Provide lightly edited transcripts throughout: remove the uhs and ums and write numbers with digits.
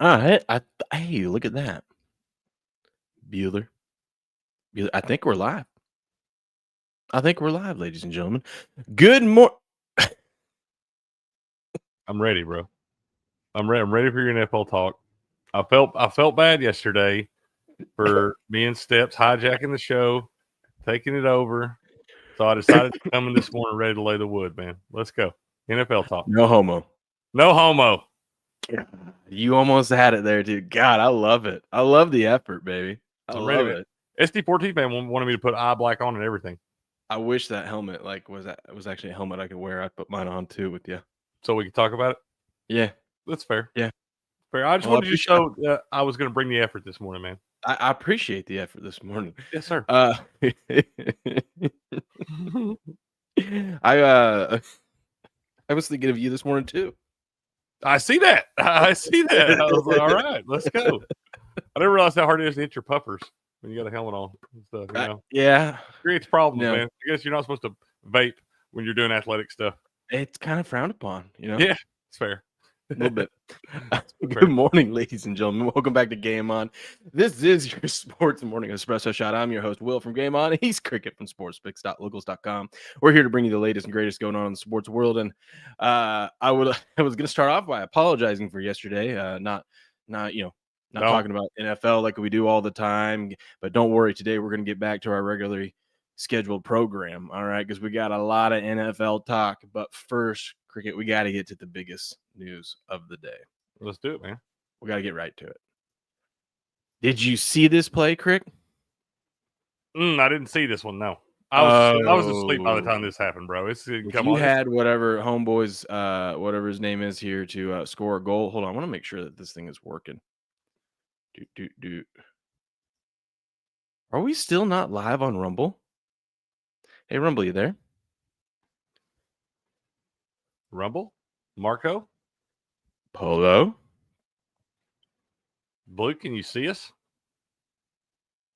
Hey, look at that. Bueller. I think we're live. Ladies and gentlemen. Good morning. I'm ready, bro. I'm ready for your NFL talk. I felt bad yesterday for me and Steps hijacking the show, taking it over. So I decided to come in this morning ready to lay the wood, man. Let's go. NFL talk. No homo. No homo. You almost had it there, dude. God, I love it. I love the effort, baby. I love it. SD14 man wanted me to put eye black on and everything. I wish that helmet was actually a helmet I could wear. I'd put mine on too with you. So we can talk about it? Yeah. That's fair. Yeah. Fair. I just wanted to show I was going to bring the effort this morning, man. I appreciate the effort this morning. Yes, sir. I was thinking of you this morning too. I see that. I was like, all right, let's go. I didn't realize how hard it is to hit your puffers when you got a helmet on and stuff. You know? Yeah. It creates problems, man. I guess you're not supposed to vape when you're doing athletic stuff. It's kind of frowned upon, you know? Yeah, it's fair. A little bit. Good morning, ladies and gentlemen. Welcome back to Game On. This is your Sports Morning Espresso Shot. I'm your host, Will from Game On. He's Cricket from sportspicks.locals.com. We're here to bring you the latest and greatest going on in the sports world. And I was going to start off by apologizing for yesterday. Not talking about NFL like we do all the time. But don't worry, today we're going to get back to our regularly scheduled program. All right, because we got a lot of NFL talk. But first, Cricket, we got to get to the biggest news of the day. Let's do it, man. We got to get right to it. Did you see this play, Crick? I didn't see this one. No, I was asleep by the time this happened, bro. You had whatever homeboys, whatever his name is here to score a goal. Hold on, I want to make sure that this thing is working. Are we still not live on Rumble? Hey, Rumble, you there? Rumble? Marco? Polo? Blue, can you see us?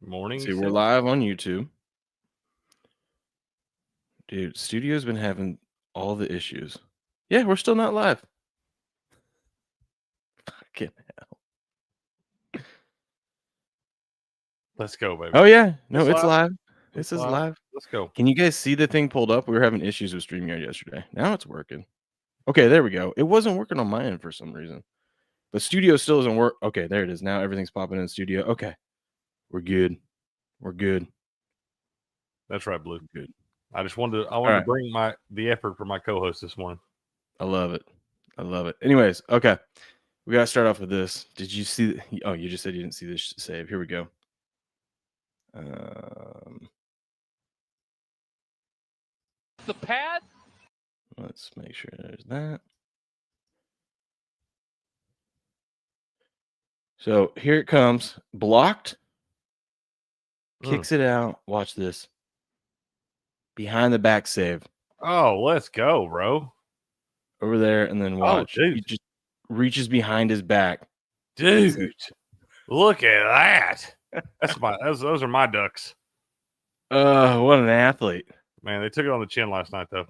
Morning. See, we're live on YouTube. Dude, studio's been having all the issues. Yeah, we're still not live. Fucking hell. Let's go, baby. Oh, yeah. No, it's live. This is live. Let's go. Can you guys see the thing pulled up? We were having issues with StreamYard yesterday. Now it's working. Okay, there we go. It wasn't working on my end for some reason. But studio still doesn't work. Okay, there it is. Now everything's popping in the studio. Okay. We're good. That's right, Blue. Good. I wanted to bring the effort for my co-host this morning. I love it. Anyways, okay. We got to start off with this. Did you see? You just said you didn't see this save. Here we go. The pad. Let's make sure there's that. So here it comes. Blocked. Kicks it out. Watch this. Behind the back save. Oh, let's go, bro. Over there, and then watch. He just reaches behind his back. Dude, look at that. Those are my ducks. What an athlete. Man, they took it on the chin last night, though.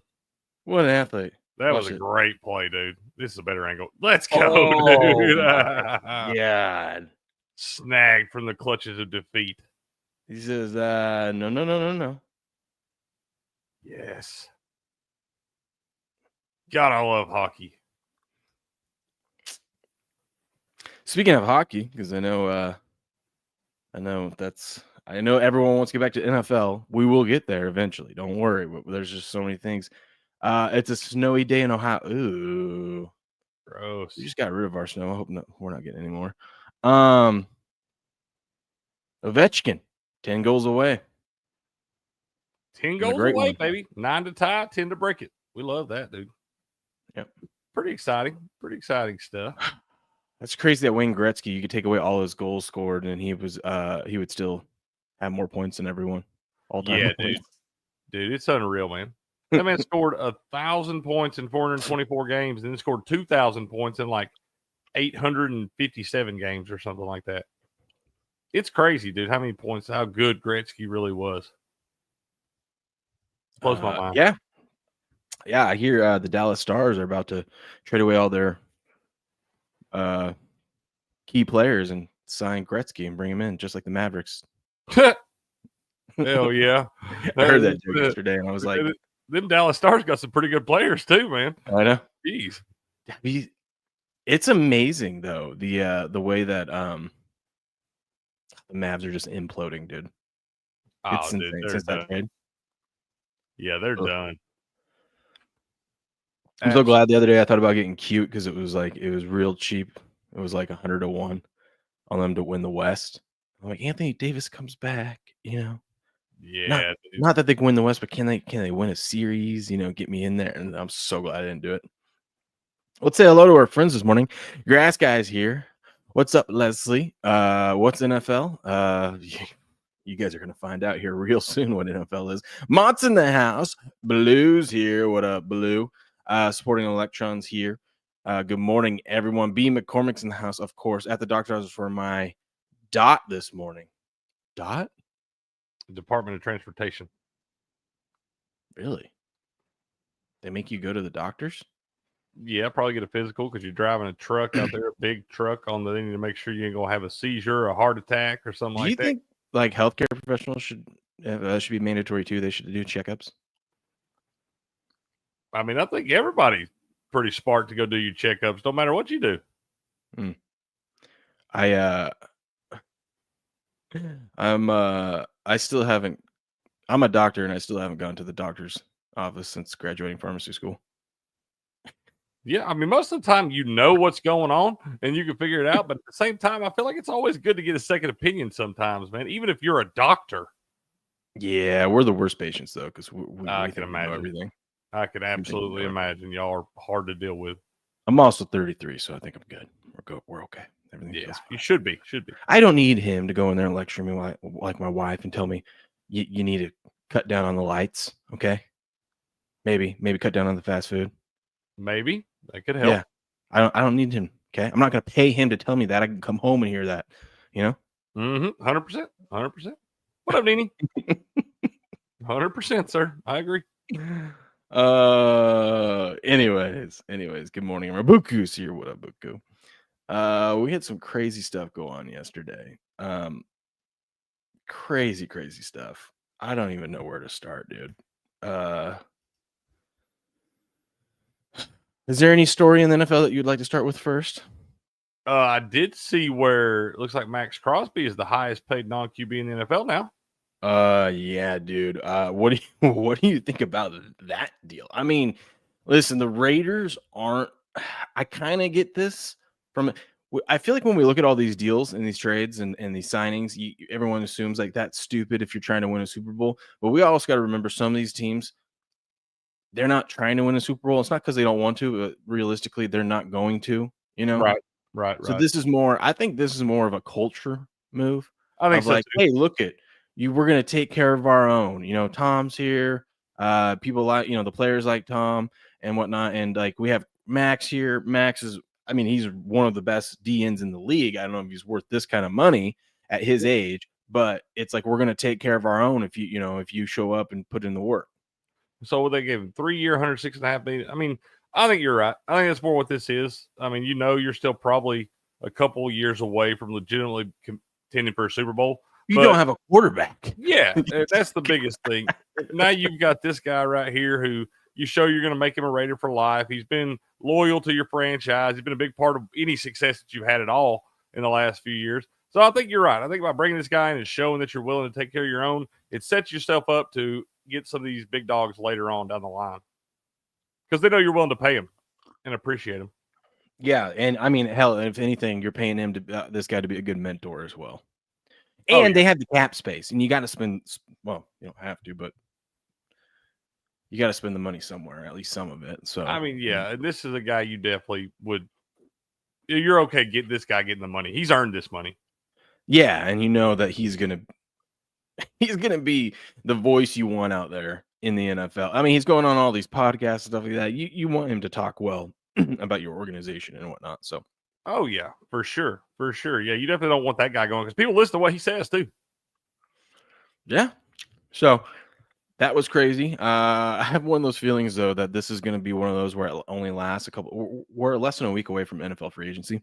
What an athlete. That was a great play, dude. This is a better angle. Let's go, dude. God. Snagged from the clutches of defeat. He says, no. Yes. God, I love hockey. Speaking of hockey, because I know everyone wants to get back to NFL. We will get there eventually. Don't worry. But there's just so many things. It's a snowy day in Ohio. Ooh, gross. We just got rid of our snow. I hope we're not getting any more. Ovechkin, 10 goals away. 10 goals away, baby. 9 to tie, 10 to break it. We love that, dude. Yep. Pretty exciting stuff. That's crazy that Wayne Gretzky, you could take away all his goals scored, and he would still have more points than everyone. All time. Yeah, dude, it's unreal, man. That man scored 1,000 points in 424 games, and then scored 2,000 points in like 857 games or something like that. It's crazy, dude. How many points? How good Gretzky really was. Blows my mind. Yeah. I hear the Dallas Stars are about to trade away all their key players and sign Gretzky and bring him in, just like the Mavericks. Hell yeah. I heard that joke yesterday, and I was like, them Dallas Stars got some pretty good players too, man. I know. Jeez. It's amazing though, the way that the Mavs are just imploding, dude. It's insane since that trade. Yeah, they're done. I'm so glad the other day I thought about getting cute because it was real cheap. It was like 100-1 on them to win the West. I'm like, Anthony Davis comes back, you know. Yeah, not that they can win the West, but can they win a series? You know, get me in there. And I'm so glad I didn't do it. Let's say hello to our friends this morning. Grass Guy's here. What's up, Leslie? What's NFL? You guys are gonna find out here real soon what NFL is. Mott's in the house. Blue's here. What up, Blue? Sporting Electrons here. Good morning, everyone. B. McCormick's in the house, of course. At the doctor's office for my dot this morning. Dot? Department of Transportation. Really? They make you go to the doctors? Yeah, probably get a physical because you're driving a truck out there, a big truck on the. They need to make sure you ain't gonna have a seizure, a heart attack, or something like that. Do you think like healthcare professionals should be mandatory too? They should do checkups. I mean, I think everybody's pretty smart to go do your checkups, no matter what you do. I still haven't. I'm a doctor, and I still haven't gone to the doctor's office since graduating pharmacy school. Yeah, I mean, most of the time you know what's going on and you can figure it out. But at the same time, I feel like it's always good to get a second opinion sometimes, man, even if you're a doctor. Yeah, we're the worst patients, though, because we can imagine know everything. I can absolutely imagine y'all are hard to deal with. I'm also 33, so I think I'm good. We're okay. Everything feels fine. You should be. I don't need him to go in there and lecture me like my wife and tell me you need to cut down on the lights, okay? Maybe cut down on the fast food. Maybe. That could help. Yeah. I don't need him. Okay. I'm not going to pay him to tell me that. I can come home and hear that, you know? 100%. What up, Nene? 100%, sir. I agree. Anyways, good morning. Rabuku's here. What up, Buku? We had some crazy stuff go on yesterday. Crazy stuff. I don't even know where to start, dude. Is there any story in the NFL that you'd like to start with first? I did see where it looks like Max Crosby is the highest paid non-QB in the NFL now. Yeah, dude. What do you think about that deal? I mean, listen, the Raiders aren't. I kind of get this from. I feel like when we look at all these deals and these trades and these signings, everyone assumes like that's stupid if you're trying to win a Super Bowl. But we also got to remember some of these teams, they're not trying to win a Super Bowl. It's not because they don't want to, but realistically, they're not going to, you know? Right. So this is more, I think this is more of a culture move. I think so, like, too. Hey, look at you. We're going to take care of our own, you know, Tom's here. People like, you know, the players like Tom and whatnot. And like, we have Max here. Max is, I mean, he's one of the best DNs in the league. I don't know if he's worth this kind of money at his age, but it's like, we're going to take care of our own if you show up and put in the work. So they gave him 3 year, $106.5 million. I mean, I think you're right. I think that's more what this is. I mean, you know, you're still probably a couple of years away from legitimately contending for a Super Bowl. You don't have a quarterback. Yeah, that's the biggest thing. Now you've got this guy right here who you show you're going to make him a Raider for life. He's been loyal to your franchise. He's been a big part of any success that you've had at all in the last few years. So I think you're right. I think by bringing this guy in and showing that you're willing to take care of your own, it sets yourself up to get some of these big dogs later on down the line because they know you're willing to pay them and appreciate them. Yeah, and I mean, hell, if anything, you're paying him to this guy to be a good mentor as well. And they have the cap space, and you got to spend. Well, you don't have to, but you got to spend the money somewhere, at least some of it. So I mean, yeah, this is a guy you definitely would. You're okay getting this guy getting the money. He's earned this money. Yeah, and you know that he's gonna be the voice you want out there in the NFL. I mean, he's going on all these podcasts and stuff like that. You want him to talk well about your organization and whatnot. So, oh yeah, for sure. Yeah, you definitely don't want that guy going because people listen to what he says too. Yeah. So that was crazy. I have one of those feelings though that this is going to be one of those where it only lasts we're less than a week away from NFL free agency.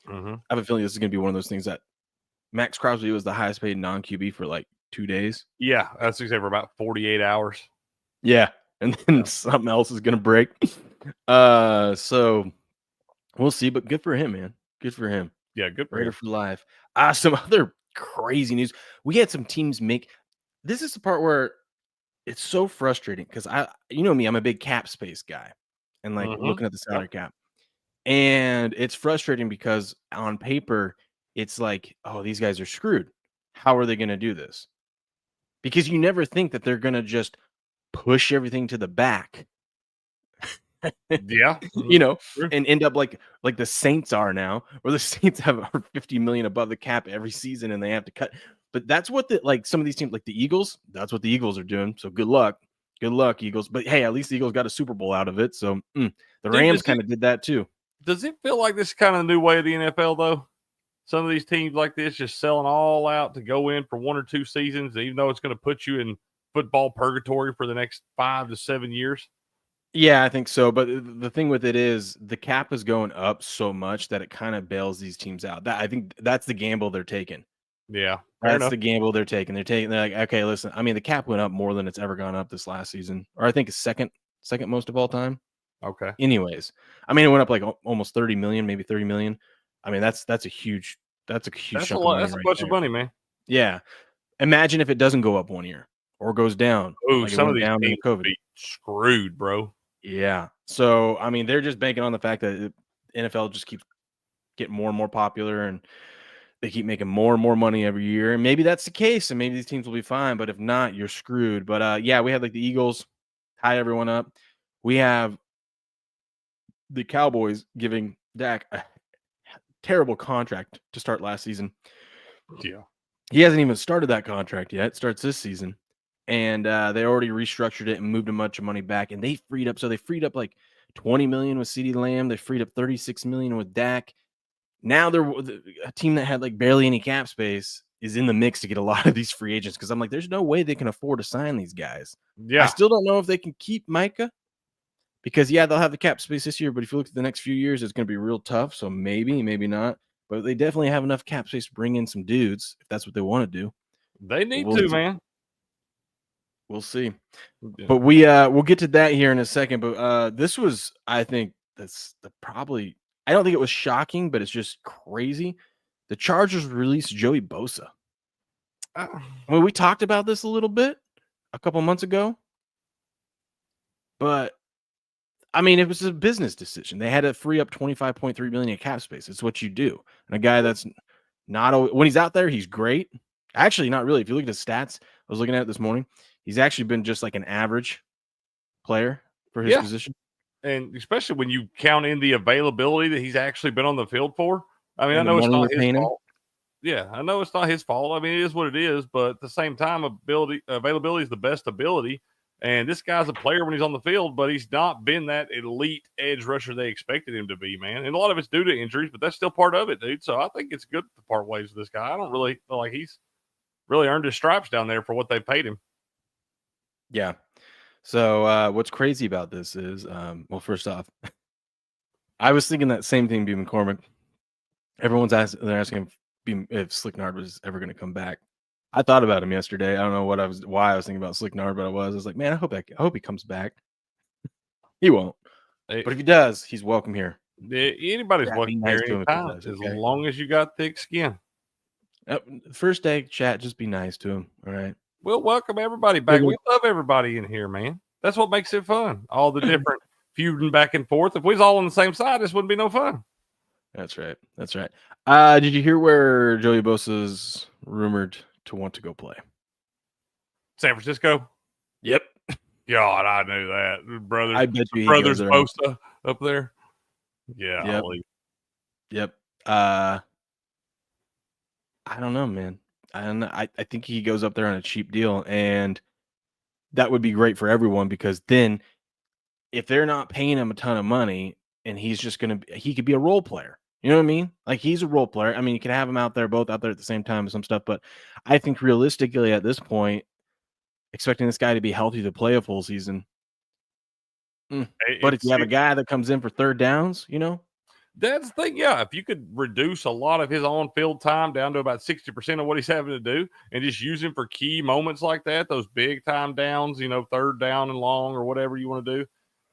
Mm-hmm. I have a feeling this is going to be one of those things that Max Crosby was the highest paid non-QB for like 2 days. Yeah, that's exactly for about 48 hours. Yeah, and then something else is going to break. So we'll see, but good for him, man. Good for him. Yeah, good for Raider him. for life. Some other crazy news. We had some teams make. This is the part where it's so frustrating because you know me, I'm a big cap space guy, and like Mhm. looking at the salary cap, and it's frustrating because on paper it's like, oh, these guys are screwed. How are they going to do this? Because you never think that they're going to just push everything to the back. Yeah. You know, True. and end up like the Saints are now, where the Saints have 50 million above the cap every season and they have to cut. But that's what some of these teams, like the Eagles, that's what the Eagles are doing. So good luck, Eagles. But hey, at least the Eagles got a Super Bowl out of it. So the Rams kind of did that too. Does it feel like this is kind of the new way of the NFL though? Some of these teams like this just selling all out to go in for 1 or 2 seasons, even though it's going to put you in football purgatory for the next 5 to 7 years. Yeah, I think so. But the thing with it is the cap is going up so much that it kind of bails these teams out. I think that's the gamble they're taking. Yeah, That's the gamble they're taking. They're like, okay, listen. I mean, the cap went up more than it's ever gone up this last season, or I think it's second most of all time. Okay. Anyways, I mean, it went up like almost 30 million, maybe 30 million. I mean, that's a huge chunk of money. That's a bunch of money, man. Yeah. Imagine if it doesn't go up 1 year or goes down. Ooh, like it some of went these down in teams COVID. be screwed, bro. Yeah. So I mean, they're just banking on the fact that NFL just keeps getting more and more popular, and they keep making more and more money every year. And maybe that's the case, and maybe these teams will be fine. But if not, you're screwed. But yeah, we have like the Eagles tie everyone up. We have the Cowboys giving Dak a terrible contract to start last season. Yeah. He hasn't even started that contract yet. It starts this season. And they already restructured it and moved a bunch of money back. And they freed up like 20 million with CeeDee Lamb. They freed up 36 million with Dak. Now they're a team that had like barely any cap space is in the mix to get a lot of these free agents. Cause I'm like, there's no way they can afford to sign these guys. Yeah. I still don't know if they can keep Micah because they'll have the cap space this year. But if you look at the next few years, it's going to be real tough. So maybe not. But they definitely have enough cap space to bring in some dudes if that's what they want to do. They need to, man. We'll see. Yeah. But we'll get to that here in a second. But this was, I think, I don't think it was shocking, but it's just crazy. The Chargers released Joey Bosa. I mean, we talked about this a little bit a couple months ago, but I mean, it was a business decision. They had to free up 25.3 million in cap space. It's what you do. And a guy that's not when he's out there, he's great. Actually, not really. If you look at his stats, I was looking at it this morning. He's actually been just like an average player for his position. And especially when you count in the availability that he's actually been on the field for. I mean, And I know it's not his fault. Yeah, I know it's not his fault. I mean, it is what it is. But at the same time, availability is the best ability. And this guy's a player when he's on the field, but he's not been that elite edge rusher they expected him to be, man. And a lot of it's due to injuries, but that's still part of it, dude. So I think it's good to part ways with this guy. I don't really feel like he's really earned his stripes down there for what they paid him. Yeah. So what's crazy about this is, well, first off, I was thinking that same thing, B. McCormick. Everyone's asking if Slicknard was ever going to come back. I thought about him yesterday. I don't know why I was thinking about Slicknard, but I was like, man, I hope he comes back. He won't. But if he does, he's welcome here. Anybody's welcome here anytime, as long as you got thick skin. First day chat, just be nice to him. All right. We'll welcome everybody back. We love everybody in here, man. That's what makes it fun. All the different feuding back and forth. If we was all on the same side, this wouldn't be no fun. That's right. Did you hear where Joey Bosa's rumored to want to go play? San Francisco? Yep. God, I knew that. Brothers, I bet you brothers Bosa up there. Yeah. Yep. I don't know, man. I think he goes up there on a cheap deal, and that would be great for everyone because then if they're not paying him a ton of money and he's just he could be a role player. You know what I mean? Like he's a role player. I mean, you can have them both out there at the same time with some stuff, but I think realistically at this point, expecting this guy to be healthy to play a full season. But if you have a guy that comes in for third downs, That's the thing. Yeah, if you could reduce a lot of his on-field time down to about 60% of what he's having to do, and just use him for key moments like that, those big-time downs, third down and long or whatever you want to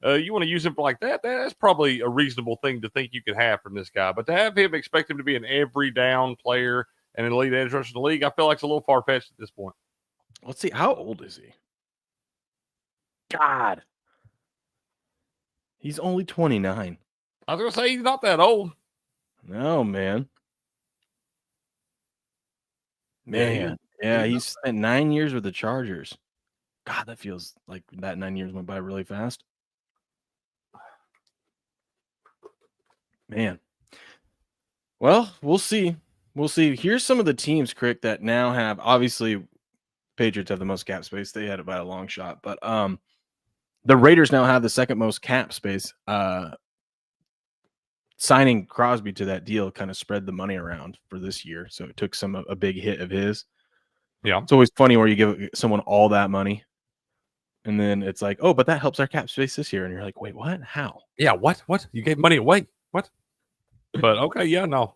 do, you want to use him for like that. That's probably a reasonable thing to think you could have from this guy. But to have him expect him to be an every down player and an elite edge rusher in the league, I feel like it's a little far-fetched at this point. Let's see. How old is he? God. He's only 29. I was going to say he's not that old. No, man. Yeah, he's spent 9 years with the Chargers. God, that feels like that 9 years went by really fast. Man. Well, we'll see. We'll see. Here's some of the teams, Crick, that now have, obviously, Patriots have the most cap space. They had it by a long shot. But the Raiders now have the second most cap space. Signing Crosby to that deal kind of spread the money around for this year. So it took a big hit of his. Yeah. It's always funny where you give someone all that money and then it's like, oh, but that helps our cap space this year. And you're like, wait, what? How? Yeah, what? You gave money away. What? But okay, yeah, no.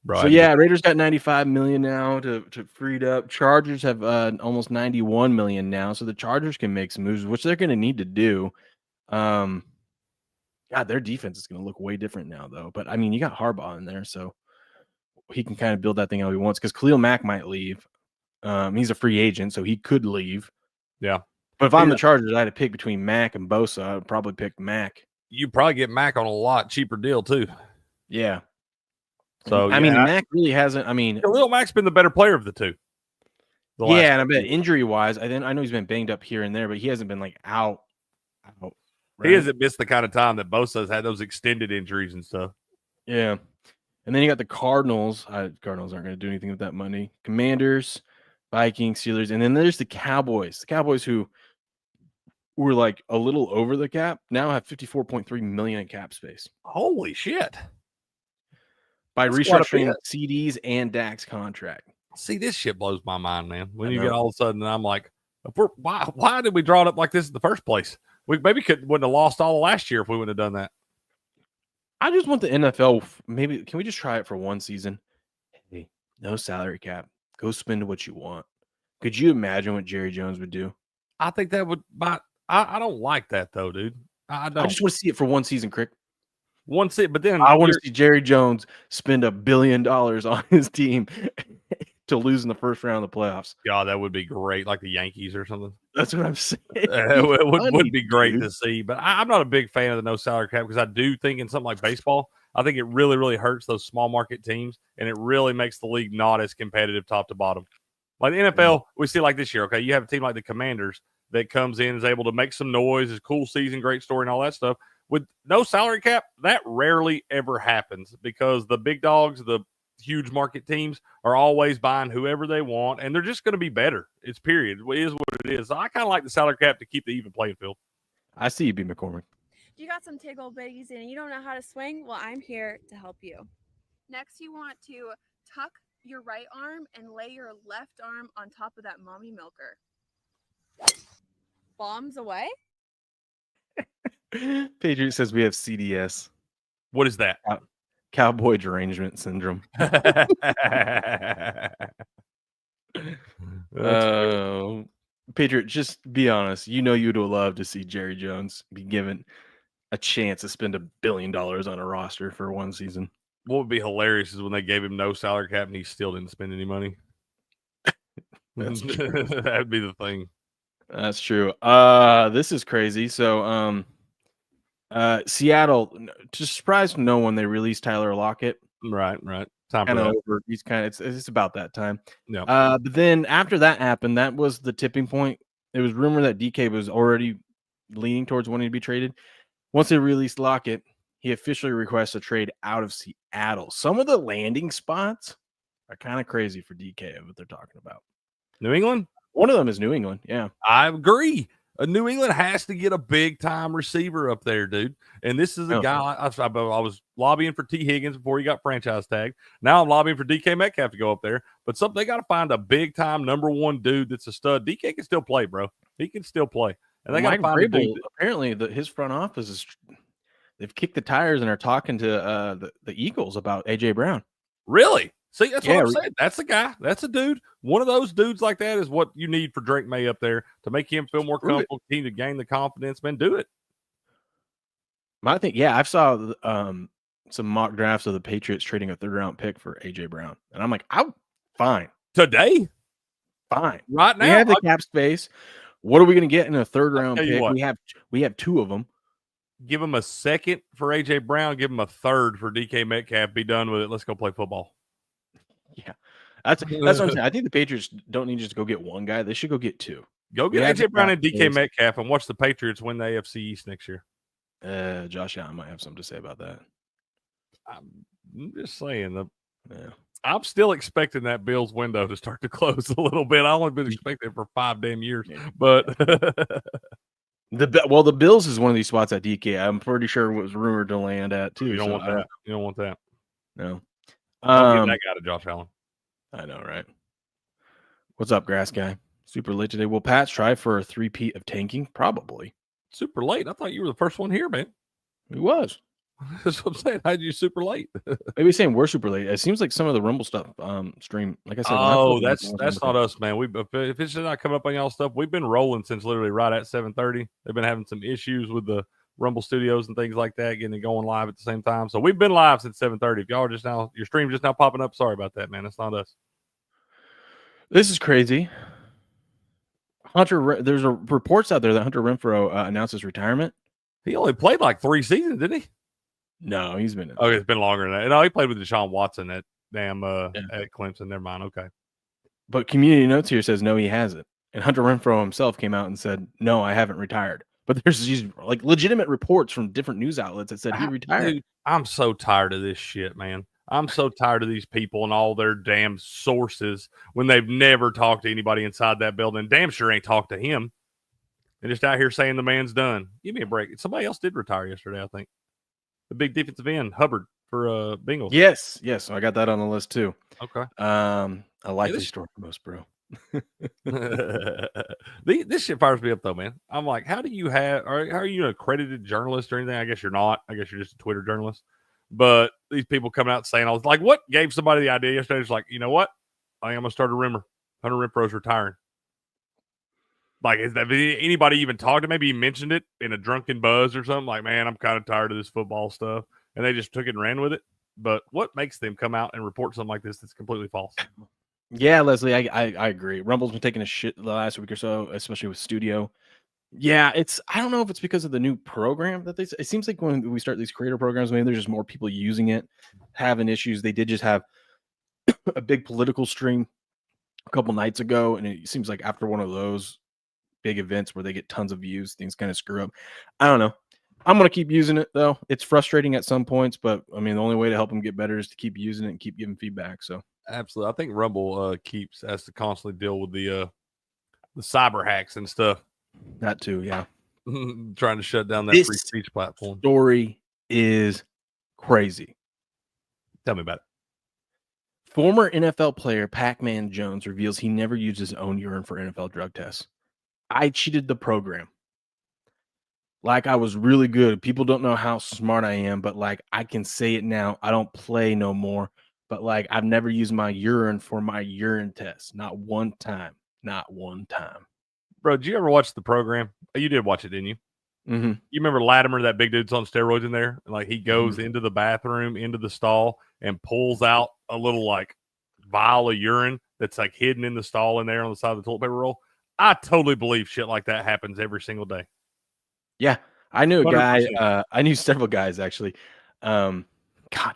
Bro, so yeah, Raiders got 95 million now to freed up. Chargers have almost 91 million now. So the Chargers can make some moves, which they're going to need to do. God, their defense is going to look way different now, though. But, I mean, you got Harbaugh in there, so he can kind of build that thing how he wants. Because Khalil Mack might leave. He's a free agent, so he could leave. Yeah. But if I'm the Chargers, I had to pick between Mack and Bosa. I would probably pick Mack. You probably get Mack on a lot cheaper deal, too. Yeah. So, I mean, Mack really hasn't. I mean, Khalil Mack's been the better player of the two. Yeah, and I bet injury-wise, I know he's been banged up here and there, but he hasn't been, like, out. Right? He hasn't missed the kind of time that Bosa's had those extended injuries and stuff. Yeah. And then you got the Cardinals. Cardinals aren't going to do anything with that money. Commanders, Vikings, Steelers. And then there's the Cowboys. The Cowboys who were like a little over the cap now have $54.3 million in cap space. Holy shit. By restructuring CDs and Dak's contract. See, this shit blows my mind, man. When you get all of a sudden, I'm like, why did we draw it up like this in the first place? We maybe wouldn't have lost all of last year if we wouldn't have done that. I just want the NFL. Maybe can we just try it for one season? Hey, no salary cap. Go spend what you want. Could you imagine what Jerry Jones would do? I think that would. I don't like that though, dude. I don't. I just want to see it for one season, Crick. One season, but then I want to see Jerry Jones spend $1 billion on his team to lose in the first round of the playoffs. Yeah, that would be great, like the Yankees or something. That's what I'm saying. It would be great to see, but I'm not a big fan of the no salary cap because I do think in something like baseball, I think it really, really hurts those small market teams, and it really makes the league not as competitive top to bottom. Like the NFL, we see like this year, okay, you have a team like the Commanders that comes in, is able to make some noise, is a cool season, great story, and all that stuff. With no salary cap, that rarely ever happens because the big dogs, the huge market teams are always buying whoever they want, and they're just going to be better. It's period. It is what it is. So I kind of like the salary cap to keep the even playing field. I see you, B. McCormick. You got some tickle bitties and you don't know how to swing? Well, I'm here to help you. Next, you want to tuck your right arm and lay your left arm on top of that mommy milker. Bombs away. Patriot says we have CDS. What is that? Cowboy derangement syndrome. Patriot, just be honest. You know you'd love to see Jerry Jones be given a chance to spend $1 billion on a roster for one season. What would be hilarious is when they gave him no salary cap and he still didn't spend any money. That's true. That'd be the thing. That's true. This is crazy. So, Seattle, to surprise no one, they released Tyler Lockett. Right. Time for that. Over. He's it's about that time. Yeah. But then after that happened, that was the tipping point. It was rumored that DK was already leaning towards wanting to be traded. Once they released Lockett, he officially requests a trade out of Seattle. Some of the landing spots are kind of crazy for DK of what they're talking about. New England? One of them is New England. Yeah. I agree. New England has to get a big-time receiver up there, dude. And this is a guy I was lobbying for T. Higgins before he got franchise tagged. Now I'm lobbying for DK Metcalf to go up there. But they got to find a big-time number one dude that's a stud. DK can still play, bro. He can still play. And they got to find a dude. Apparently, his front office is they've kicked the tires and are talking to the Eagles about AJ Brown. Really? See, that's what Yeah, I'm saying. That's a guy. That's a dude. One of those dudes like that is what you need for Drake May up there to make him feel more Prove it. comfortable, continue to gain the confidence. Man, do it. My thing, yeah, I saw some mock drafts of the Patriots trading a 3rd-round pick for AJ Brown, and I'm like, I'm fine, Today, fine. right We now, have the cap space. What are we going to get in a 3rd-round tell you pick? what. We have 2 of them. give him a 2nd for AJ Brown. Give him a 3rd for DK Metcalf. Be done with it. Let's go play football. Yeah, that's what I'm saying. I think the Patriots don't need just to go get 1 guy; they should go get 2. Go We get have AJ the Brown cap and DK space. Metcalf and watch the Patriots win the AFC East next year. Josh Allen might have something to say about that. I'm just saying. Yeah. I'm still expecting that Bills window to start to close a little bit. I've only been expecting it for 5 damn years, but the Bills is one of these spots at DK. I'm pretty sure it was rumored to land at too. you don't so want that. You don't want that. No. Don't give that guy to Josh Allen. I know, right? What's up, Grass Guy? Super late today. Will Pats try for a 3-peat of tanking? Probably. Super late. I thought you were the first one here, man. He was. That's what I'm saying. How'd you super late? Maybe saying we're super late. It seems like some of the Rumble stuff stream. Like I said, Oh, that's not us, man. If it's not coming up on y'all stuff, we've been rolling since literally right at 7:30. They've been having some issues with the Rumble studios and things like that, getting it going live at the same time. So we've been live since 7:30. If y'all are just now, your stream just now popping up, sorry about that, man. That's not us. This is crazy. There's reports out there that Hunter Renfrow announced his retirement. He only played like 3 seasons, didn't he? No, he's been. Oh, it's been longer than that. No, he played with Deshaun Watson at at Clemson. Never mind. Okay. But Community Notes here says no, he hasn't. And Hunter Renfrow himself came out and said, no, I haven't retired. But there's these like legitimate reports from different news outlets that said he retired. Dude, I'm so tired of this shit, man. I'm so tired of these people and all their damn sources when they've never talked to anybody inside that building. Damn sure ain't talked to him. And just out here saying the man's done. Give me a break. Somebody else did retire yesterday, I think. The big defensive end, Hubbard, for Bengals. Yes. So I got that on the list too. Okay. I like this story most, bro. This shit fires me up though, man. I'm like, how are you an accredited journalist or anything? I guess you're not. I guess you're just a Twitter journalist. But these people coming out saying, I was like, what gave somebody the idea yesterday? It's like, you know what? I think I'm gonna start a rumor. Hunter Renfrow's retiring. Like, is that anybody even talked to? Maybe he mentioned it in a drunken buzz or something. Like, man, I'm kind of tired of this football stuff, and they just took it and ran with it. But what makes them come out and report something like this that's completely false? Yeah, Leslie, I agree. Rumble's been taking a shit the last week or so, especially with studio. Yeah, I don't know if it's because of the new program that it seems like when we start these creator programs, maybe there's just more people using it, having issues. They did just have a big political stream a couple nights ago, and it seems like after one of those big events where they get tons of views, things kind of screw up. I don't know. I'm going to keep using it, though. It's frustrating at some points, but, I mean, the only way to help them get better is to keep using it and keep giving feedback, so. Absolutely. I think Rumble has to constantly deal with the cyber hacks and stuff. That too, yeah. Trying to shut down that free speech platform. Story is crazy. Tell me about it. Former NFL player Pac-Man Jones reveals he never used his own urine for NFL drug tests. I cheated the program. Like, I was really good. People don't know how smart I am, but like, I can say it now. I don't play no more, but like, I've never used my urine for my urine test. Not one time. Not one time. Bro, did you ever watch the program? You did watch it, didn't you? Mm-hmm. You remember Latimer, that big dude's on steroids in there? Like, he goes into the bathroom, into the stall, and pulls out a little like vial of urine that's like hidden in the stall in there on the side of the toilet paper roll. I totally believe shit like that happens every single day. Yeah, I knew a 100%. guy. I knew several guys actually. God,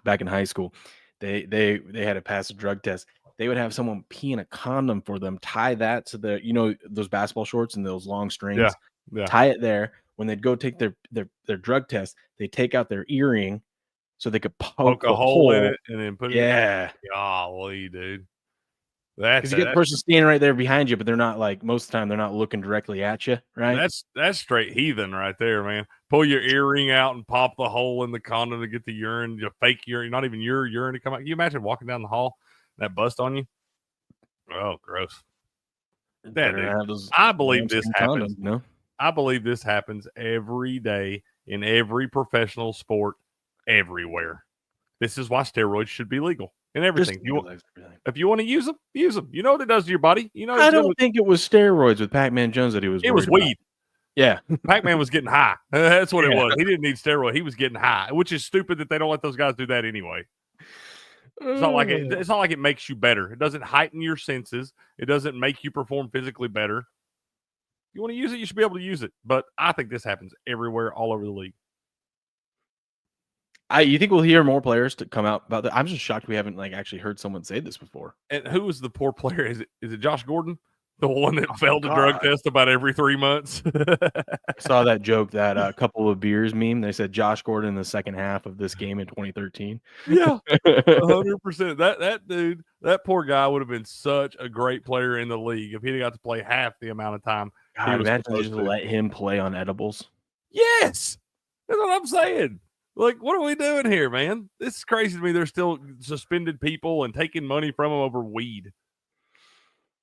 back in high school, they had to pass a drug test. They would have someone pee in a condom for them, tie that to the those basketball shorts and those long strings. Yeah. Tie it there. When they'd go take their drug test, they take out their earring so they could poke a hole in it and then put it. Yeah. Golly, dude. Because you get the person standing right there behind you, but they're not like most of the time they're not looking directly at you, right? That's straight heathen right there, man. Pull your earring out and pop the hole in the condom to get the urine, your fake urine, not even your urine to come out. Can you imagine walking down the hall, that bust on you? Oh, gross. Yeah, dude. I believe this happens. No, I believe this happens every day in every professional sport everywhere. This is why steroids should be legal in everything. If you want to use them, use them. You know what it does to your body. You know, I don't think it was steroids with Pac-Man Jones that he was. It was weed. Yeah, Pac-Man was getting high. That's what it was. He didn't need steroid. He was getting high, which is stupid that they don't let those guys do that anyway. It's not like it makes you better. It doesn't heighten your senses. It doesn't make you perform physically better. If you want to use it, you should be able to use it. But I think this happens everywhere, all over the league. You think we'll hear more players to come out about that? I'm just shocked we haven't actually heard someone say this before. And who was the poor player? Is it Josh Gordon? The one that failed a drug test about every 3 months? I saw that joke, that a couple of beers meme. They said Josh Gordon in the second half of this game in 2013. Yeah, 100%. That dude, that poor guy would have been such a great player in the league if he'd got to play half the amount of time. God, imagine just let him play on edibles. Yes, that's what I'm saying. Like, what are we doing here, man? This is crazy to me. They're still suspended people and taking money from them over weed.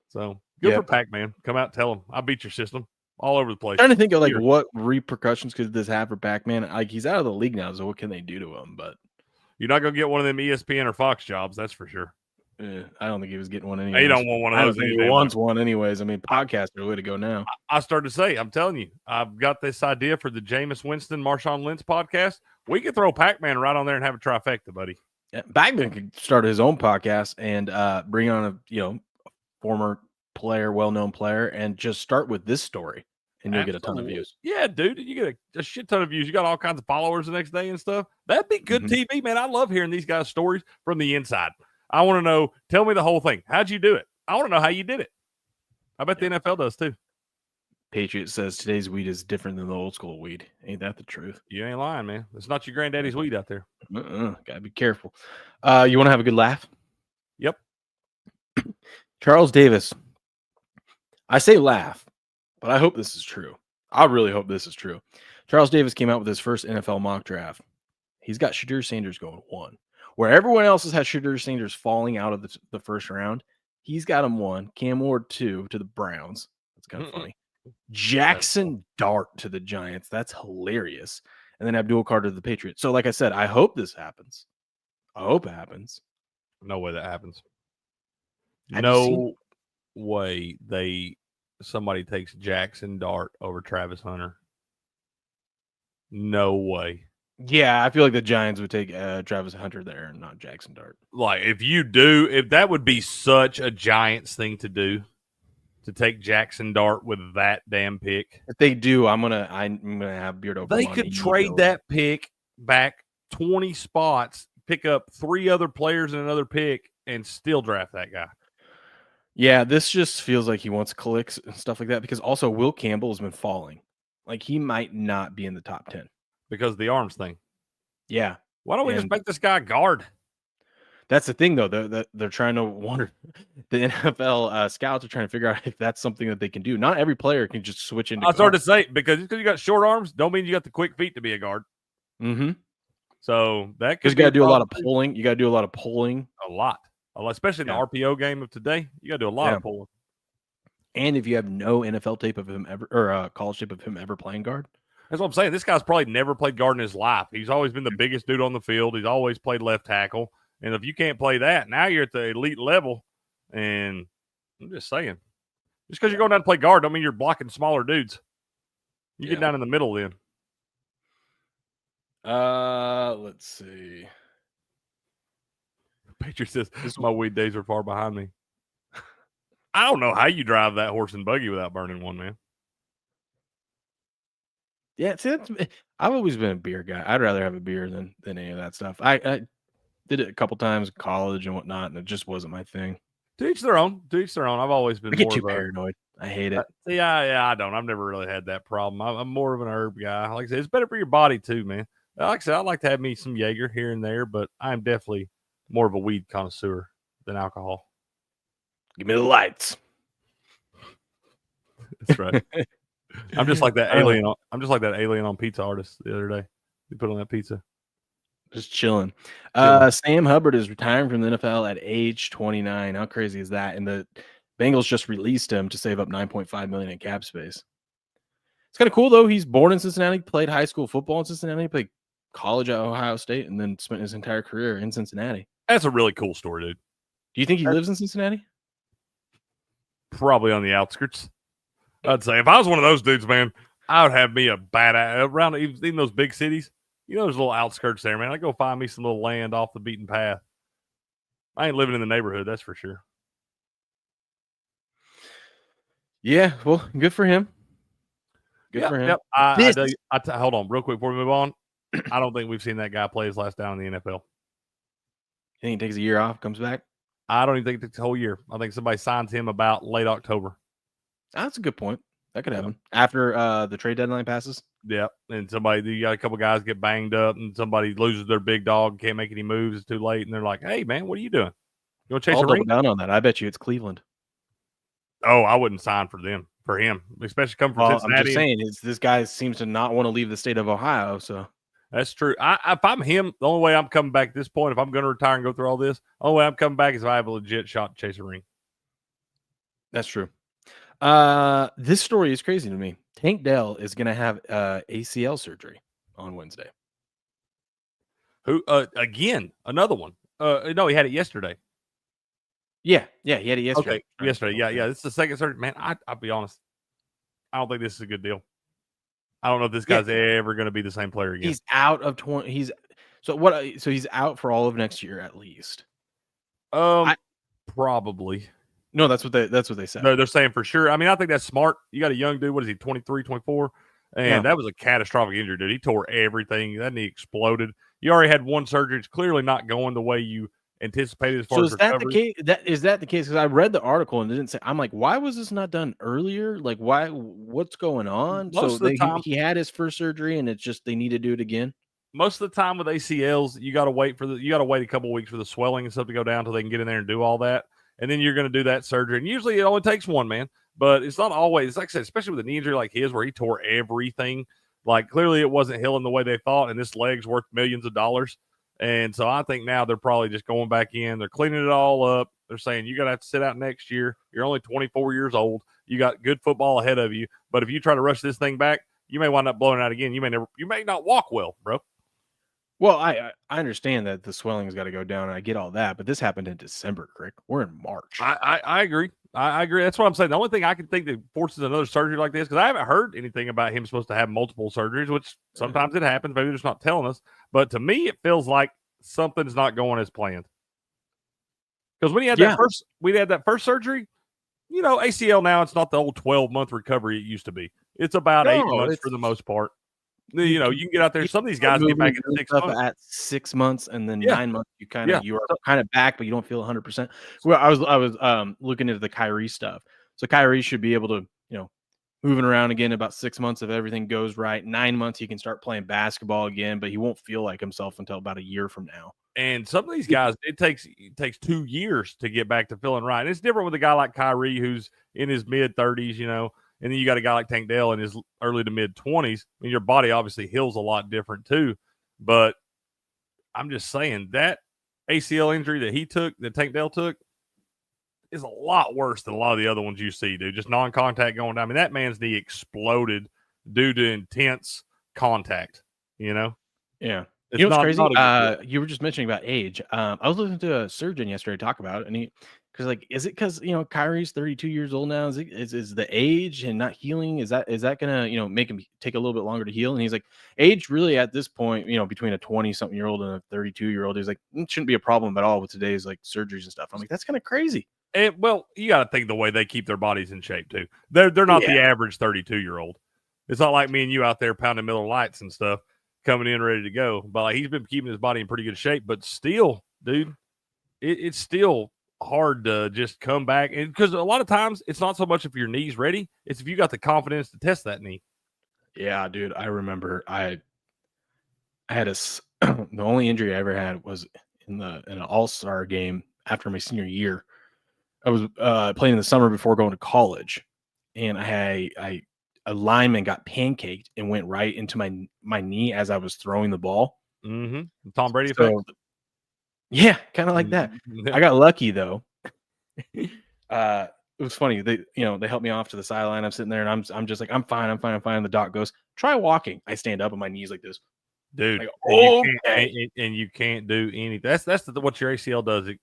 So good for Pac-Man. Come out and tell him, I beat your system all over the place. I'm trying to think of what repercussions could this have for Pac-Man. He's out of the league now, so what can they do to him? But you're not gonna get one of them ESPN or Fox jobs, that's for sure. I don't think he was getting one anyways. He don't want one of those. He wants one anyways. I mean, podcasts are the way to go now. I started to say, I'm telling you, I've got this idea for the Jameis Winston, Marshawn Lynch podcast. We could throw Pac-Man right on there and have a trifecta, buddy. Yeah, Pac-Man could start his own podcast and bring on a former player, well-known player, and just start with this story, and you'll get a ton of views. Yeah, dude, you get a shit ton of views. You got all kinds of followers the next day and stuff. That'd be good TV, man. I love hearing these guys' stories from the inside. I want to know. Tell me the whole thing. How'd you do it? I want to know how you did it. I bet the NFL does too. Patriot says today's weed is different than the old school weed. Ain't that the truth? You ain't lying, man. It's not your granddaddy's weed out there. Gotta be careful. You want to have a good laugh? Yep. Charles Davis. I say laugh, but I hope this is true. I really hope this is true. Charles Davis came out with his first NFL mock draft. He's got Shadur Sanders going 1. Where everyone else has had Shadur Sanders falling out of the first round, he's got him 1. Cam Ward 2 to the Browns. That's kind of funny. Jackson Dart to the Giants. That's hilarious. And then Abdul Carter to the Patriots. So, like I said, I hope this happens. I hope it happens. No way that happens. Have no way somebody takes Jackson Dart over Travis Hunter. No way. Yeah, I feel like the Giants would take Travis Hunter there and not Jackson Dart. Like, if that would be such a Giants thing to do, to take Jackson Dart with that damn pick. If they do, I'm gonna have Beardo. They could trade that pick back 20 spots, pick up 3 other players and another pick, and still draft that guy. Yeah, this just feels like he wants clicks and stuff like that, because also Will Campbell has been falling. Like, he might not be in the top 10. Because of the arms thing. Yeah. Why don't we just make this guy a guard? That's the thing, though. They're trying to wonder. The NFL scouts are trying to figure out if that's something that they can do. Not every player can just switch into. I started to say, because you got short arms, don't mean you got the quick feet to be a guard. Mm-hmm. So that because you got to do a lot of pulling. You got to do a lot of pulling. A lot, especially in the RPO game of today. You got to do a lot of pulling. And if you have no NFL tape of him ever, or college tape of him ever playing guard. That's what I'm saying. This guy's probably never played guard in his life. He's always been the biggest dude on the field. He's always played left tackle. And if you can't play that, now you're at the elite level. And I'm just saying, just because you're going down to play guard don't mean you're blocking smaller dudes. You get down in the middle then. Let's see. Patriot says, my weed days are far behind me. I don't know how you drive that horse and buggy without burning one, man. Yeah, I've always been a beer guy. I'd rather have a beer than any of that stuff. I did it a couple times in college and whatnot, and it just wasn't my thing. To each their own. To each their own. I've always been. I get too paranoid. I hate it. Yeah, I don't. I've never really had that problem. I'm more of an herb guy. Like I said, it's better for your body too, man. Like I said, I like to have me some Jaeger here and there, but I'm definitely more of a weed connoisseur than alcohol. Give me the lights. That's right. I'm just like that alien. I'm just like that alien on Pizza Artist the other day. They put on that pizza. Just chilling. Sam Hubbard is retiring from the NFL at age 29. How crazy is that? And the Bengals just released him to save up $9.5 million in cap space. It's kind of cool though. He's born in Cincinnati, played high school football in Cincinnati, played college at Ohio State, and then spent his entire career in Cincinnati. That's a really cool story, dude. Do you think he lives in Cincinnati? Probably on the outskirts. I'd say if I was one of those dudes, man, I would have me a bad around even those big cities. You know, there's little outskirts there, man. I'd go find me some little land off the beaten path. I ain't living in the neighborhood, that's for sure. Yeah, well, good for him. Good for him. Yep. Hold on, real quick before we move on. I don't think we've seen that guy play his last down in the NFL. You think he takes a year off, comes back? I don't even think it's a whole year. I think somebody signs him about late October. That's a good point. That could happen after the trade deadline passes. Yeah, and you got a couple guys get banged up, and somebody loses their big dog, can't make any moves, it's too late, and they're like, "Hey, man, what are you doing? You want to chase I'll a ring?" double down on that. I bet you it's Cleveland. Oh, I wouldn't sign for him, especially coming from Cincinnati. I'm just saying, this guy seems to not want to leave the state of Ohio, so. That's true. If I'm him, the only way I'm coming back at this point, if I'm going to retire and go through all this, the only way I'm coming back is if I have a legit shot to chase a ring. That's true. This story is crazy to me. Tank Dell is going to have ACL surgery on Wednesday. Who? Again, another one. No, he had it yesterday. Yeah, he had it yesterday. Okay, yesterday. Yeah. This is the second surgery. Man, I'll be honest. I don't think this is a good deal. I don't know if this guy's ever going to be the same player again. He's out of 20. So he's out for all of next year at least. Probably. No, that's what they said. No, they're saying for sure. I mean, I think that's smart. You got a young dude. What is he? 23, 24, and that was a catastrophic injury, dude. He tore everything. That knee exploded. You already had one surgery. It's clearly not going the way you anticipated as far as recovery. Is that the case? Because I read the article and it didn't say. I'm like, why was this not done earlier? Like, why? What's going on? Most of the time, he had his first surgery and it's just they need to do it again. Most of the time with ACLs, you got to wait a couple of weeks for the swelling and stuff to go down until they can get in there and do all that, and then you're going to do that surgery. And usually it only takes one, man. But it's not always. Like I said, especially with a knee injury like his, where he tore everything. Like clearly it wasn't healing the way they thought, and this leg's worth millions of dollars. And so I think now they're probably just going back in. They're cleaning it all up. They're saying you're going to have to sit out next year. You're only 24 years old. You got good football ahead of you. But if you try to rush this thing back, you may wind up blowing out again. You may not walk well, bro. Well, I understand that the swelling's got to go down, and I get all that. But this happened in December, Crick. We're in March. I agree. I agree. That's what I'm saying. The only thing I can think that forces another surgery like this, because I haven't heard anything about him supposed to have multiple surgeries, which sometimes it happens. Maybe they're just not telling us. But to me, it feels like something's not going as planned. Because when he had that first surgery, you know, ACL now, it's not the old 12-month recovery it used to be. It's about 8 months for the most part. You know, you can get out there. Some of these guys get back in 6 months. At 6 months, and then 9 months, you are kind of back, but you don't feel 100%. Well, I was looking into the Kyrie stuff. So Kyrie should be able to, moving around again about 6 months if everything goes right. 9 months, he can start playing basketball again, but he won't feel like himself until about a year from now. And some of these guys, it takes 2 years to get back to feeling right. And it's different with a guy like Kyrie who's in his mid-30s, and then you got a guy like Tank Dell in his early to mid-20s. I mean, your body obviously heals a lot different too. But I'm just saying that ACL injury that Tank Dell took, is a lot worse than a lot of the other ones you see, dude. Just non-contact going down. I mean, that man's knee exploded due to intense contact, Yeah. It's what's crazy? You were just mentioning about age. I was listening to a surgeon yesterday talk about it, and is it because Kyrie's 32 years old now? Is the age and not healing? Is that gonna make him take a little bit longer to heal? And he's like, age really at this point, between a 20-something-year-old and a 32-year-old, he's like, it shouldn't be a problem at all with today's like surgeries and stuff. I'm like, that's kind of crazy. And, well, you got to think the way they keep their bodies in shape too. They're not the average 32-year-old. It's not like me and you out there pounding Miller Lights and stuff, coming in ready to go. But like, he's been keeping his body in pretty good shape. But still, dude, it's still hard to just come back. And because a lot of times it's not so much if your knee's ready, it's if you got the confidence to test that knee. Yeah, dude. I remember I had the only injury I ever had was in an all-star game after my senior year. I was playing in the summer before going to college, and a lineman got pancaked and went right into my knee as I was throwing the ball. Mm-hmm. Tom Brady effect. Yeah, kind of like that. I got lucky though. it was funny. They helped me off to the sideline. I'm sitting there and I'm just like, I'm fine. And the doc goes, try walking. I stand up on my knees like this. Dude, Like, and you can't do anything. That's what your ACL does. It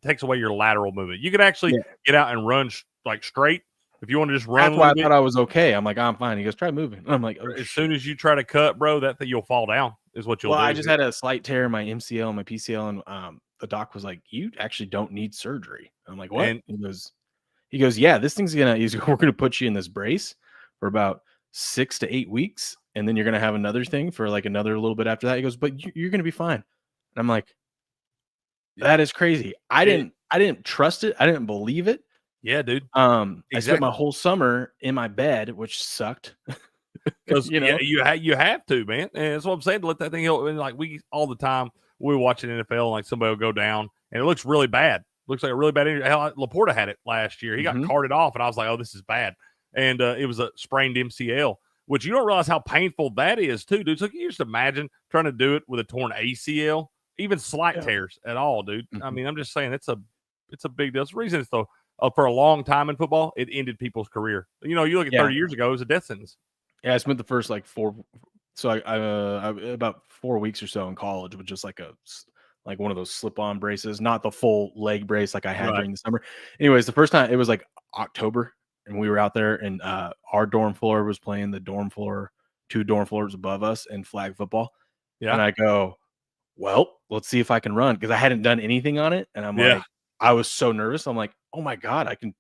takes away your lateral movement. You can actually get out and run like straight if you want to just run. That's why I thought I was okay. I'm like, I'm fine. He goes, try moving. I'm like, oh, as soon as you try to cut, bro, that thing you'll fall down. Is what you'll do. I just had a slight tear in my MCL and my PCL, and the doc was like, you actually don't need surgery. I'm like, what? And he goes, yeah, this thing's we're gonna put you in this brace for about 6 to 8 weeks, and then you're gonna have another thing for like another little bit after that. He goes, but you're gonna be fine. And I'm like, that is crazy. I didn't trust it. I didn't believe it. Yeah, dude. I spent my whole summer in my bed, which sucked. Because you have to, man. And that's what I'm saying, to let that thing go. And like we all the time, we were watching NFL, and like somebody will go down, and it looks really bad. Looks like a really bad injury. Hell, Laporta had it last year. He got carted off, and I was like, oh, this is bad. And it was a sprained MCL, which you don't realize how painful that is, too, dude. So can you just imagine trying to do it with a torn ACL, even slight tears at all, dude? I mean, I'm just saying it's a big deal. It's the reason it's for a long time in football, it ended people's career. You look at 30 years ago, it was a death sentence. Yeah, I spent the first like 4. So I about 4 weeks or so in college with just like one of those slip-on braces, not the full leg brace like I had during the summer. Anyways, the first time it was like October, and we were out there, and our dorm floor was playing the dorm floor, 2 dorm floors above us in flag football. Yeah, and I go, well, let's see if I can run, because I hadn't done anything on it, and I'm like, I was so nervous. I'm like, oh my god, I can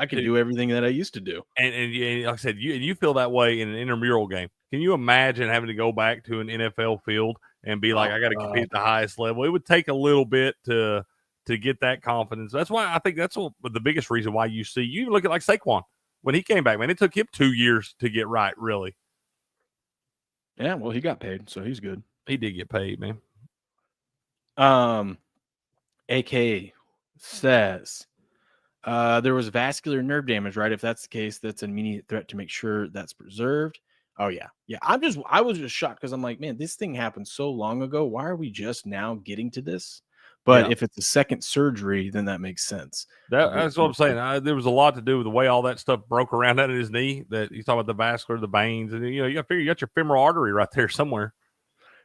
do everything that I used to do. And like I said, you feel that way in an intramural game. Can you imagine having to go back to an NFL field and be like, I got to compete at the highest level? It would take a little bit to get that confidence. That's why I think that's the biggest reason why you even look at like Saquon when he came back, man. It took him 2 years to get right, really. Yeah, well, he got paid, so he's good. He did get paid, man. AK says, there was vascular nerve damage, right? If that's the case, that's an immediate threat to make sure that's preserved. Oh yeah. I was just shocked, because I'm like, man, this thing happened so long ago. Why are we just now getting to this? But if it's a second surgery, then that makes sense. That's what I'm saying. There was a lot to do with the way all that stuff broke around under his knee. That you talk about the vascular, the veins, and you got to figure you got your femoral artery right there somewhere.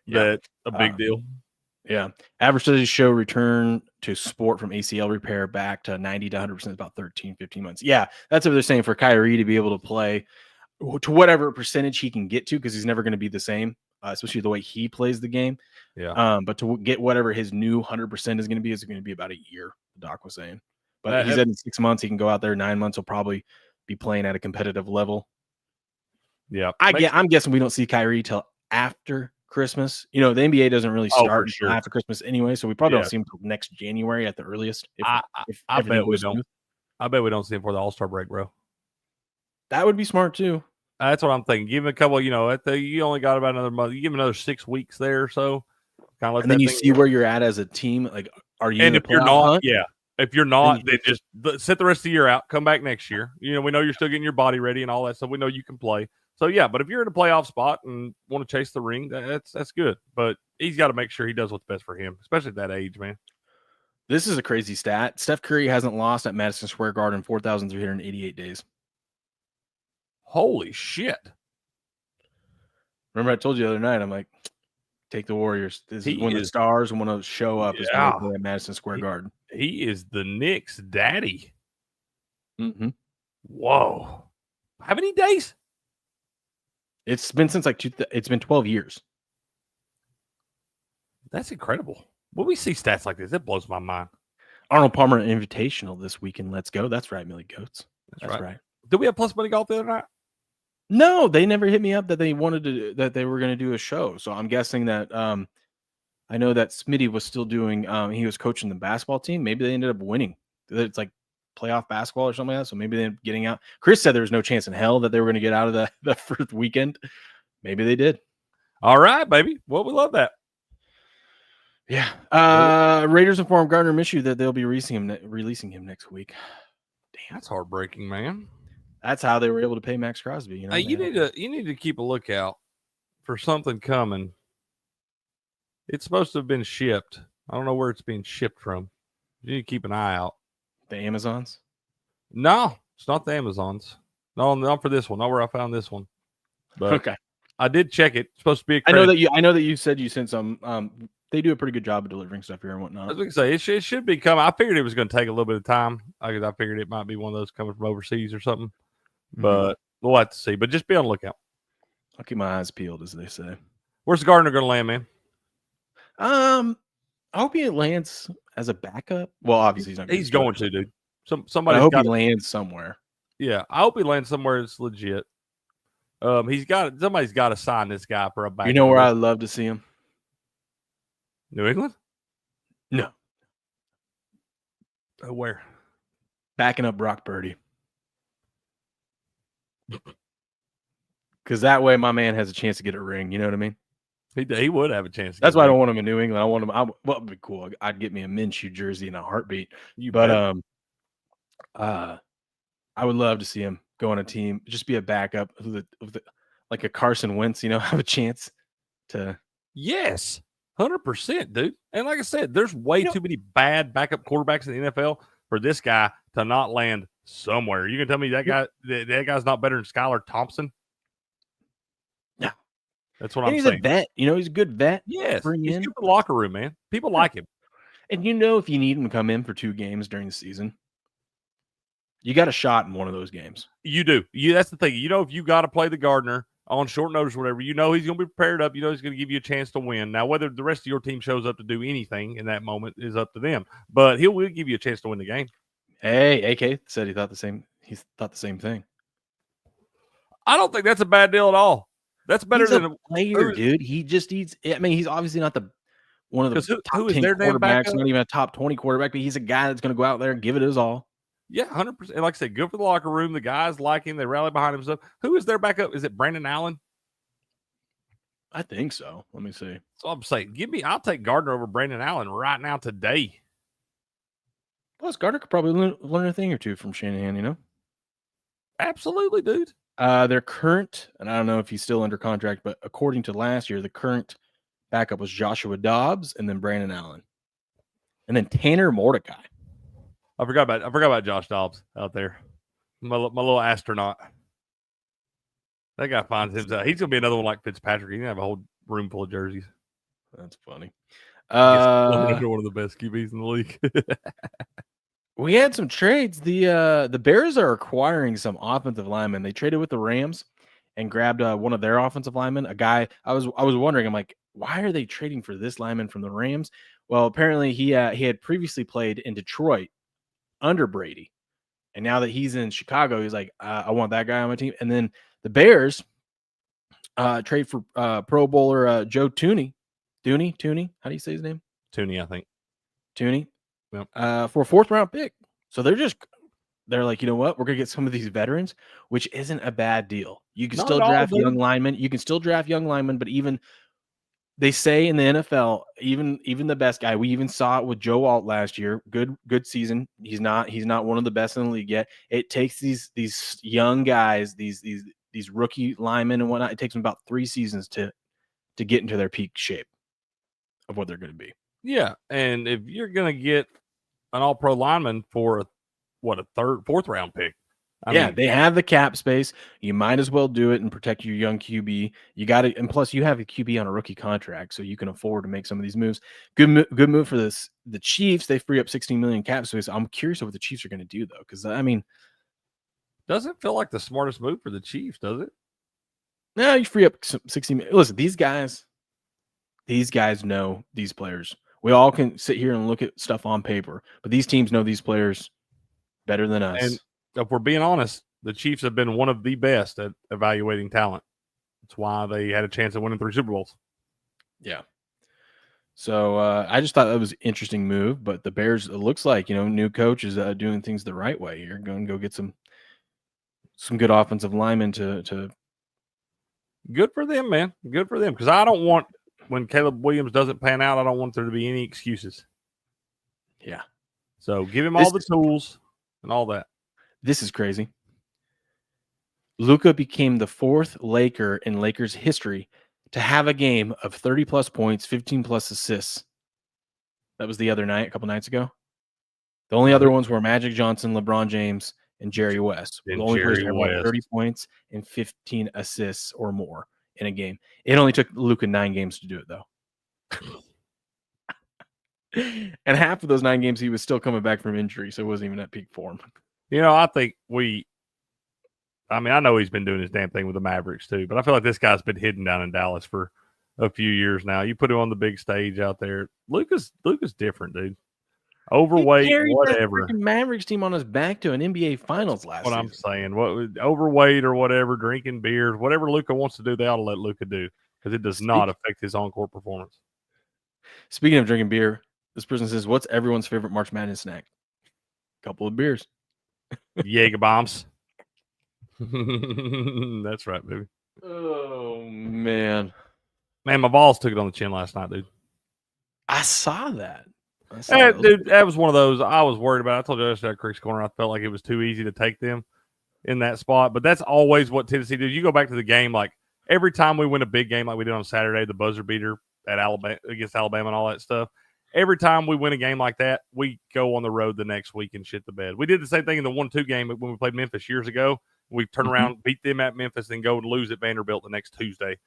Yeah, that's a big deal. Yeah. Average studies show return to sport from ACL repair back to 90 to 100% about 13, 15 months. Yeah, that's what they're saying for Kyrie to be able to play to whatever percentage he can get to, because he's never going to be the same, especially the way he plays the game. Yeah. But to get whatever his new 100% is going to be about a year, the doc was saying. But he said in 6 months, he can go out there. 9 months, he'll probably be playing at a competitive level. Yeah. I'm guessing we don't see Kyrie till after Christmas. The NBA doesn't really start until after Christmas anyway, so we probably don't see him until next January at the earliest. I bet we don't. I bet we don't see him for the All-Star break, bro. That would be smart too. That's what I'm thinking. Give him a couple. You only got about another month. You give him another 6 weeks there or so. Kind of, and then you see where you're at as a team. Like, are you? And if you're not, if you're not, then just sit the rest of the year out. Come back next year. We know you're still getting your body ready and all that stuff. We know you can play. So yeah, but if you're in a playoff spot and want to chase the ring, that's good. But he's got to make sure he does what's best for him, especially at that age, man. This is a crazy stat. Steph Curry hasn't lost at Madison Square Garden in 4,388 days. Holy shit! Remember, I told you the other night. I'm like, take the Warriors. This is when the stars want to show up. Is when they play at Madison Square Garden. He is the Knicks' daddy. Mm-hmm. Whoa! How many days? It's been since it's been 12 years. That's incredible. When we see stats like this, it blows my mind. Arnold Palmer Invitational this weekend. Let's go. That's right, Millie Goats. That's right. Did we have plus money golf the other night? No, they never hit me up that they wanted to, that they were going to do a show. So I'm guessing that I know that Smitty was still doing. He was coaching the basketball team. Maybe they ended up winning. It's like playoff basketball or something like that. So maybe they ended up getting out. Chris said there was no chance in hell that they were going to get out of the first weekend. Maybe they did. All right, baby. Well, we love that. Yeah. Raiders informed Gardner Minshew that they'll be releasing him next week. Damn, that's heartbreaking, man. That's how they were able to pay Max Crosby. You need to keep a lookout for something coming. It's supposed to have been shipped. I don't know where it's being shipped from. You need to keep an eye out. The Amazons? No, it's not the Amazons. No, not for this one. Not where I found this one. But Okay. I did check it. It's supposed to be a I credit. know that you said you sent some. They do a pretty good job of delivering stuff here and I whatnot. was going to say it should be coming. I figured it was going to take a little bit of time. I figured it might be one of those coming from overseas or something. But we'll have to see. But just be on the lookout. I'll keep my eyes peeled, as they say. Where's Gardner going to land, man? I hope he lands as a backup. Well, obviously he's not. He's going to, dude. I Somebody. hope he lands somewhere. Yeah, I hope he lands somewhere that's legit. Somebody's got to sign this guy for a backup. You know where I'd love to see him? New England? No. Where? Backing up Brock Purdy. Because that way my man has a chance to get a ring. You know what I mean? He would have a chance. That's why I don't want him in New England. I want him. Well, it'd be cool. I'd get me a Minshew jersey in a heartbeat. I would love to see him go on a team, just be a backup, like a Carson Wentz. Have a chance to. Yes, 100%, dude. And like I said, there's way too many bad backup quarterbacks in the NFL for this guy to not land somewhere. You can tell me that guy's not better than Skylar Thompson? Yeah. That's what I'm saying. He's a vet. He's a good vet. Yes. He's good for the locker room, man. People like him. And if you need him to come in for 2 games during the season, you got a shot in one of those games. You do. That's the thing. If you got to play the Gardner on short notice or whatever, he's going to be prepared up. He's going to give you a chance to win. Now, whether the rest of your team shows up to do anything in that moment is up to them. But he will give you a chance to win the game. Hey, AK said he thought the same. He thought the same thing. I don't think that's a bad deal at all. That's better than a player, dude. He just needs. I mean, he's obviously not one of the top 10 quarterbacks, not even a top 20 quarterback, but he's a guy that's going to go out there and give it his all. Yeah, 100%. Like I said, good for the locker room. The guys like him. They rally behind him. Stuff. Who is their backup? Is it Brandon Allen? I think so. Let me see. So I'm saying, I'll take Gardner over Brandon Allen right now today. Plus, Gardner could probably learn a thing or two from Shanahan, Absolutely, dude. Their current, and I don't know if he's still under contract, but according to last year, the current backup was Joshua Dobbs and then Brandon Allen. And then Tanner Mordecai. I forgot about Josh Dobbs out there. My little astronaut. That guy finds himself. He's gonna be another one like Fitzpatrick. He's gonna have a whole room full of jerseys. That's funny. One of the best QBs in the league. We had some trades. The Bears are acquiring some offensive linemen. They traded with the Rams and grabbed one of their offensive linemen. A guy I was wondering. I'm like, why are they trading for this lineman from the Rams? Well, apparently he had previously played in Detroit under Brady, and now that he's in Chicago, he's like, I want that guy on my team. And then the Bears trade for Pro Bowler Joe Tooney. Tooney. How do you say his name? Tooney, I think. Tooney. Yep. For a 4th round pick. So they're like, you know what? We're gonna get some of these veterans, which isn't a bad deal. You can still draft young linemen. You can still draft young linemen, but even they say in the NFL, even the best guy, we even saw it with Joe Alt last year. Good season. He's not one of the best in the league yet. It takes these young guys, these rookie linemen and whatnot. It takes them about 3 seasons to get into their peak shape of what they're going to be. Yeah, and if you're going to get an All-Pro lineman for a 4th round pick, I mean, they have the cap space. You might as well do it and protect your young QB. You got it, and plus you have a QB on a rookie contract, so you can afford to make some of these moves. Good move for this. The Chiefs, they free up $16 million cap space. I'm curious what the Chiefs are going to do though, because I mean, doesn't feel like the smartest move for the Chiefs, does it? No, you free up $16 million. Listen, these guys know these players. We all can sit here and look at stuff on paper, but these teams know these players better than us. And if we're being honest, the Chiefs have been one of the best at evaluating talent. That's why they had a chance of winning 3 Super Bowls. Yeah. So I just thought that was an interesting move, but the Bears, it looks like, new coach is doing things the right way here. Going to go get some good offensive linemen to. Good for them, man. Good for them. Because I don't want, when Caleb Williams doesn't pan out, I don't want there to be any excuses. Yeah. So give him all the tools and all that. This is crazy. Luka became the 4th Laker in Lakers history to have a game of 30-plus points, 15-plus assists. That was the other night, a couple nights ago. The only other ones were Magic Johnson, LeBron James, and Jerry West. And The only players Jerry to have 30 West. points and 15 assists or more in a game. It only took Luka 9 games to do it, though. And half of those 9 games, he was still coming back from injury, so it wasn't even at peak form. I think I know he's been doing his damn thing with the Mavericks too, but I feel like this guy's been hidden down in Dallas for a few years now. You put him on the big stage out there. Luka's different, dude. Overweight, whatever. That Mavericks team on his back to an NBA Finals last What season. I'm saying, overweight or whatever, drinking beers, whatever Luka wants to do, they ought to let Luka do because it does not affect his on-court performance. Speaking of drinking beer, this person says, "What's everyone's favorite March Madness snack?" Couple of beers. Jaeger bombs. That's right, baby. Oh man, my balls took it on the chin last night, dude. I saw that. Dude, that was one of those I was worried about. I told you yesterday at Creek's Corner, I felt like it was too easy to take them in that spot. But that's always what Tennessee does. You go back to the game, like every time we win a big game, like we did on Saturday, the buzzer beater at Alabama against Alabama and all that stuff. Every time we win a game like that, we go on the road the next week and shit the bed. We did the same thing in the 1-2 game when we played Memphis years ago. We turn around, beat them at Memphis, then go and lose at Vanderbilt the next Tuesday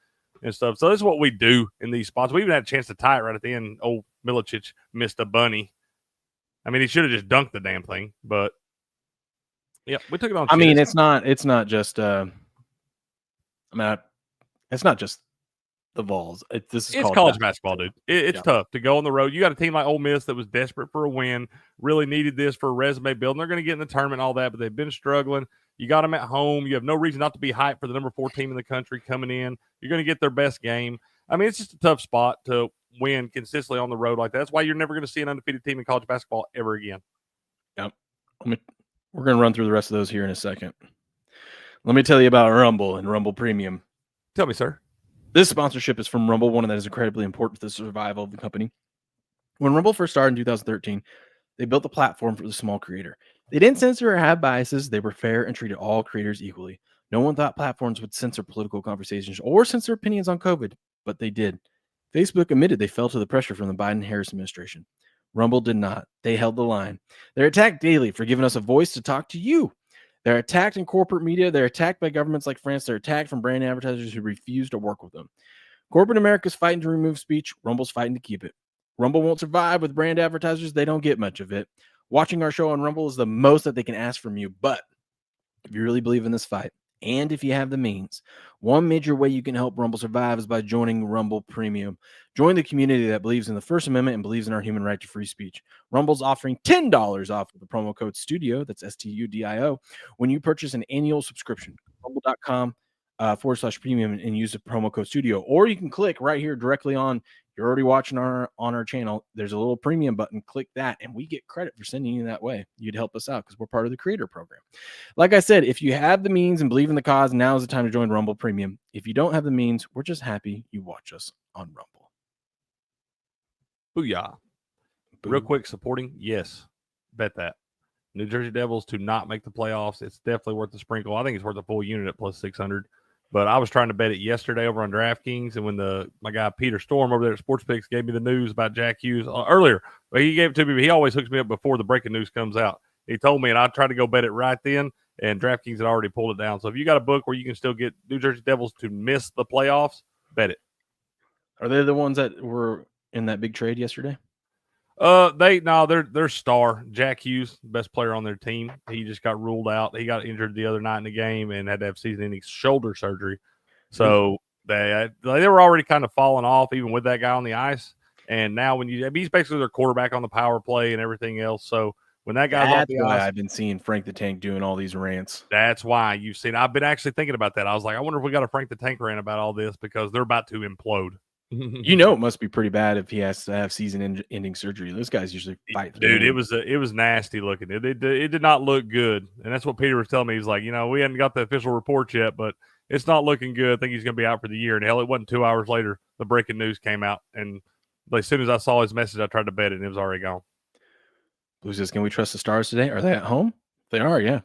and stuff. So that's what we do in these spots. We even had a chance to tie it right at the end. Old Milicic missed a bunny. I mean, he should have just dunked the damn thing, but yeah, we took it on. I mean, it's not just. It's not just the Vols. It's college basketball, dude. It's tough to go on the road. You got a team like Ole Miss that was desperate for a win, really needed this for a resume build, and they're going to get in the tournament and all that, but they've been struggling. You got them at home. You have no reason not to be hyped for the number 4 team in the country coming in. You're going to get their best game. I mean, it's just a tough spot to win consistently on the road like that. That's why you're never going to see an undefeated team in college basketball ever again. Yep. We're going to run through the rest of those here in a second. Let me tell you about Rumble and Rumble Premium. Tell me, sir. This sponsorship is from Rumble, one that is incredibly important to the survival of the company. When Rumble first started in 2013, they built the platform for the small creator. They didn't censor or have biases. They were fair and treated all creators equally. No one thought platforms would censor political conversations or censor opinions on COVID, but they did. Facebook admitted they fell to the pressure from the Biden-Harris administration. Rumble did not. They held the line. They're attacked daily for giving us a voice to talk to you. They're attacked in corporate media. They're attacked by governments like France. They're attacked from brand advertisers who refuse to work with them. Corporate America's fighting to remove speech. Rumble's fighting to keep it. Rumble won't survive with brand advertisers. They don't get much of it. Watching our show on Rumble is the most that they can ask from you. But if you really believe in this fight, and if you have the means, one major way you can help Rumble survive is by joining Rumble Premium. Join the community that believes in the First Amendment and believes in our human right to free speech. Rumble's offering $10 off with the promo code STUDIO, that's STUDIO, when you purchase an annual subscription. Rumble.com/premium and use the promo code STUDIO. Or you can click right here directly on. You're already watching on our channel. There's a little premium button. Click that, and we get credit for sending you that way. You'd help us out because we're part of the creator program. Like I said, if you have the means and believe in the cause, now is the time to join Rumble Premium. If you don't have the means, we're just happy you watch us on Rumble. Booyah. Real quick, supporting, yes. Bet that. New Jersey Devils to not make the playoffs. It's definitely worth the sprinkle. I think it's worth a full unit at plus 600. But I was trying to bet it yesterday over on DraftKings, and when my guy Peter Storm over there at SportsPicks gave me the news about Jack Hughes earlier, well, he gave it to me, but he always hooks me up before the breaking news comes out. He told me, and I tried to go bet it right then, and DraftKings had already pulled it down. So if you got a book where you can still get New Jersey Devils to miss the playoffs, bet it. Are they the ones that were in that big trade yesterday? Their star, Jack Hughes, best player on their team. He just got ruled out. He got injured the other night in the game and had to have season-ending shoulder surgery. So they were already kind of falling off, even with that guy on the ice. And now he's basically their quarterback on the power play and everything else. So when that guy's off the ice, I've been seeing Frank the Tank doing all these rants. That's why you've seen. I've been actually thinking about that. I was like, I wonder if we got a Frank the Tank rant about all this because they're about to implode. You know, it must be pretty bad if he has to have season-ending surgery. Those guys usually fight. Dude, it was nasty looking. It did not look good, and that's what Peter was telling me. He's like, we hadn't got the official report yet, but it's not looking good. I think he's going to be out for the year. And hell, it wasn't 2 hours later the breaking news came out, and as soon as I saw his message, I tried to bet it, and it was already gone. Blue says, "Can we trust the Stars today? Are they at home? They are, yeah."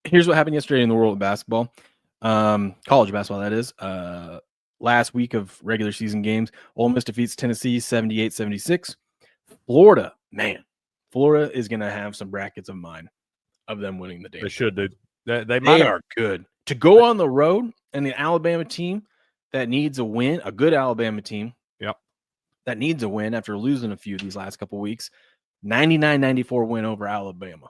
Here's what happened yesterday in the world of basketball, college basketball. That is. Last week of regular season games, Ole Miss defeats Tennessee 78-76. Florida, man, Florida is going to have some brackets of mine of them winning the damn. They should, dude. They They are good to go on the road, and the Alabama team that needs a win, a good Alabama team. Yep. That needs a win after losing a few these last couple weeks. 99-94 win over Alabama.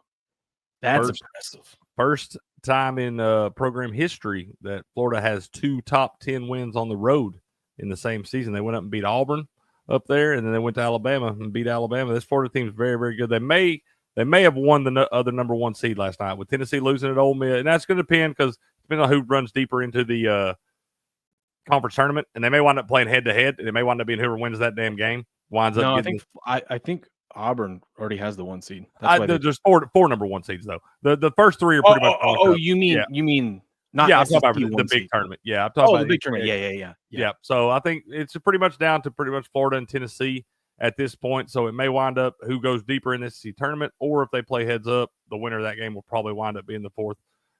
That's impressive. First time in program history that Florida has 2 top 10 wins on the road in the same season. They went up and beat Auburn up there, and then they went to Alabama and beat Alabama. This Florida team is very, very good. They may have won the other number 1 seed last night with Tennessee losing at Ole Miss, and that's going to depend because depending on who runs deeper into the conference tournament, and they may wind up playing head to head, and it may wind up being whoever wins that damn game winds up. No, getting I think Auburn already has the 1 seed. That's why there's four number 1 seeds though. The first 3 are pretty much. Oh, you mean not? Yeah, I'm talking about the big seed. tournament. Yeah, I'm talking about the big tournament. Yeah. So I think it's pretty much down to pretty much Florida and Tennessee at this point. So it may wind up who goes deeper in this SEC tournament, or if they play heads up, the winner of that game will probably wind up being the 4th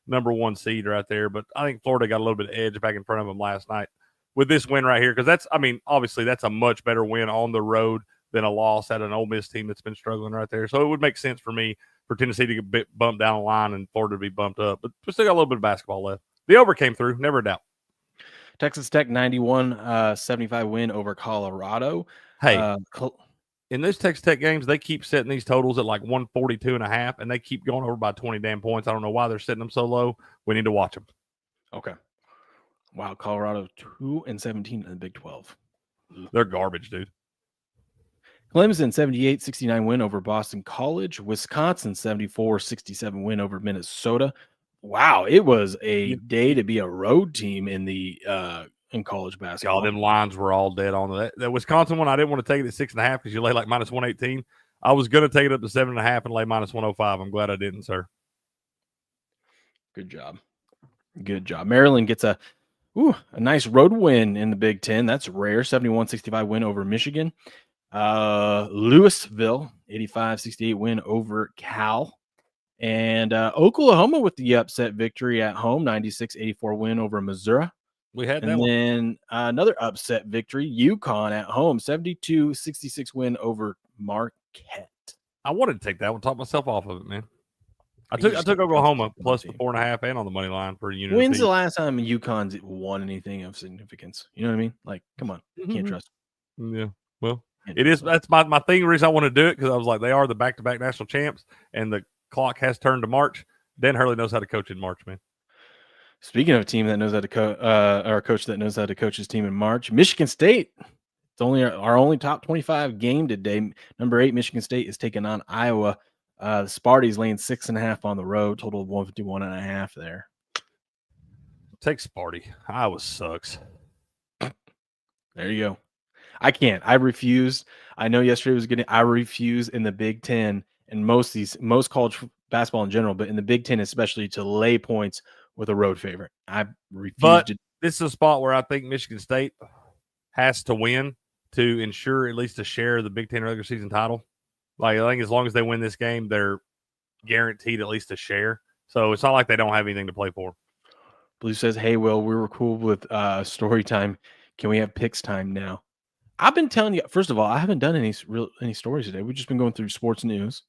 number 1 seed right there. But I think Florida got a little bit of edge back in front of them last night with this win right here, because obviously that's a much better win on the road than a loss at an Ole Miss team that's been struggling right there. So it would make sense for me for Tennessee to get bumped down the line and Florida to be bumped up. But we still got a little bit of basketball left. The over came through, never a doubt. Texas Tech 91-75 win over Colorado. Hey, in those Texas Tech games, they keep setting these totals at like 142.5, and they keep going over by 20 damn points. I don't know why they're setting them so low. We need to watch them. Okay. Wow, Colorado 2-17 in the Big 12. They're garbage, dude. Clemson 78-69 win over Boston College. Wisconsin 74-67 win over Minnesota. Wow, it was a day to be a road team in the in college basketball. Y'all, them lines were all dead on that. The Wisconsin one, I didn't want to take it at 6.5 because you lay like minus 118. I was going to take it up to 7.5 and lay minus 105. I'm glad I didn't, sir. Good job. Good job. Maryland gets a nice road win in the Big Ten. That's rare. 71-65 win over Michigan. Louisville 85-68 win over Cal. And Oklahoma with the upset victory at home, 96-84 win over Missouri. We had that and one. then another upset victory, UConn at home, 72-66 win over Marquette. I wanted to take that one, talk myself off of it, man. I took Oklahoma plus the 4.5 and on the money line for Unity. When's the last time UConn's won anything of significance? You know what I mean? Like, come on, you can't trust them. Yeah, well, it is. That's my thing. The reason I want to do it because I was like, they are the back-to-back national champs, and the clock has turned to March. Dan Hurley knows how to coach in March, man. Speaking of a team that knows how to coach, or a coach that knows how to coach his team in March, Michigan State. It's only our only top 25 game today. Number 8, Michigan State is taking on Iowa. The Sparty's laying 6.5 on the road, total of 151.5 there. Take Sparty. Iowa sucks. There you go. I can't. I refuse. I know yesterday was good. I refuse in the Big Ten and most college basketball in general, but in the Big Ten especially, to lay points with a road favorite. I refuse. But this is a spot where I think Michigan State has to win to ensure at least a share of the Big Ten regular season title. Like, I think as long as they win this game, they're guaranteed at least a share. So it's not like they don't have anything to play for. Blue says, hey, Will, we were cool with story time. Can we have picks time now? I've been telling you, first of all, I haven't done any stories today. We've just been going through sports news.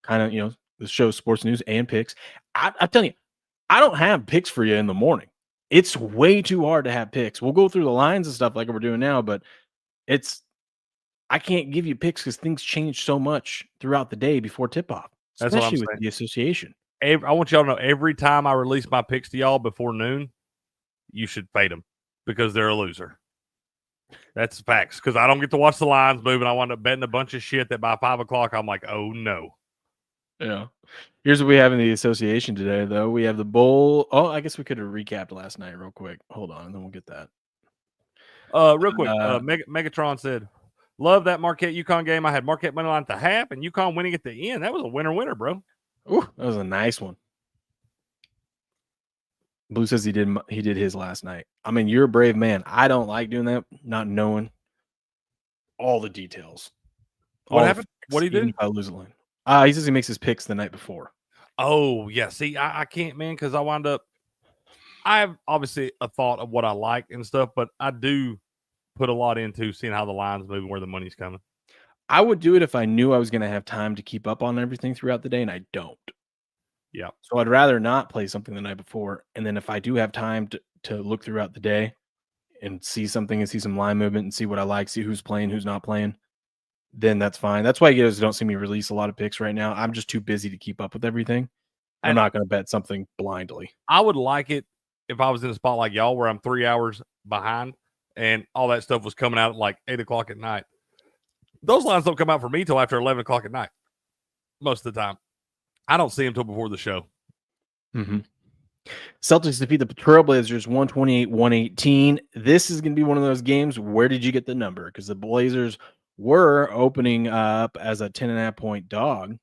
Kind of, the show sports news and picks. I'm telling you, I don't have picks for you in the morning. It's way too hard to have picks. We'll go through the lines and stuff like we're doing now, but I can't give you picks because things change so much throughout the day before tip-off, especially with the association. I want y'all to know, every time I release my picks to y'all before noon, you should fade them because they're a loser. That's facts, because I don't get to watch the lines move, and I wind up betting a bunch of shit that by 5 o'clock, I'm like, oh, no. Yeah. Here's what we have in the association today, though. We have the bowl. Oh, I guess we could have recapped last night real quick. Hold on, and then we'll get that. Real quick, Megatron said, love that Marquette UConn game. I had Marquette money line at the half and UConn winning at the end. That was a winner, bro. Ooh, that was a nice one. Blue says he did his last night. I mean, you're a brave man. I don't like doing that, not knowing all the details. What happened? What did he do? If I lose a line. He says he makes his picks the night before. Oh, yeah. See, I can't, man, because I have obviously a thought of what I like and stuff, but I do put a lot into seeing how the lines move and where the money's coming. I would do it if I knew I was going to have time to keep up on everything throughout the day, and I don't. Yeah. So I'd rather not play something the night before, and then if I do have time to look throughout the day and see something and see some line movement and see what I like, see who's playing, who's not playing, then that's fine. That's why you guys don't see me release a lot of picks right now. I'm just too busy to keep up with everything. I'm And not going to bet something blindly. I would like it if I was in a spot like y'all where I'm 3 hours behind and all that stuff was coming out at like 8 o'clock at night. Those lines don't come out for me till after 11 o'clock at night most of the time. I don't see them till before the show. Mm-hmm. Celtics defeat the Trailblazers 128-118. This is going to be one of those games. Where did you get the number? Because the Blazers were opening up as a 10.5 point dog.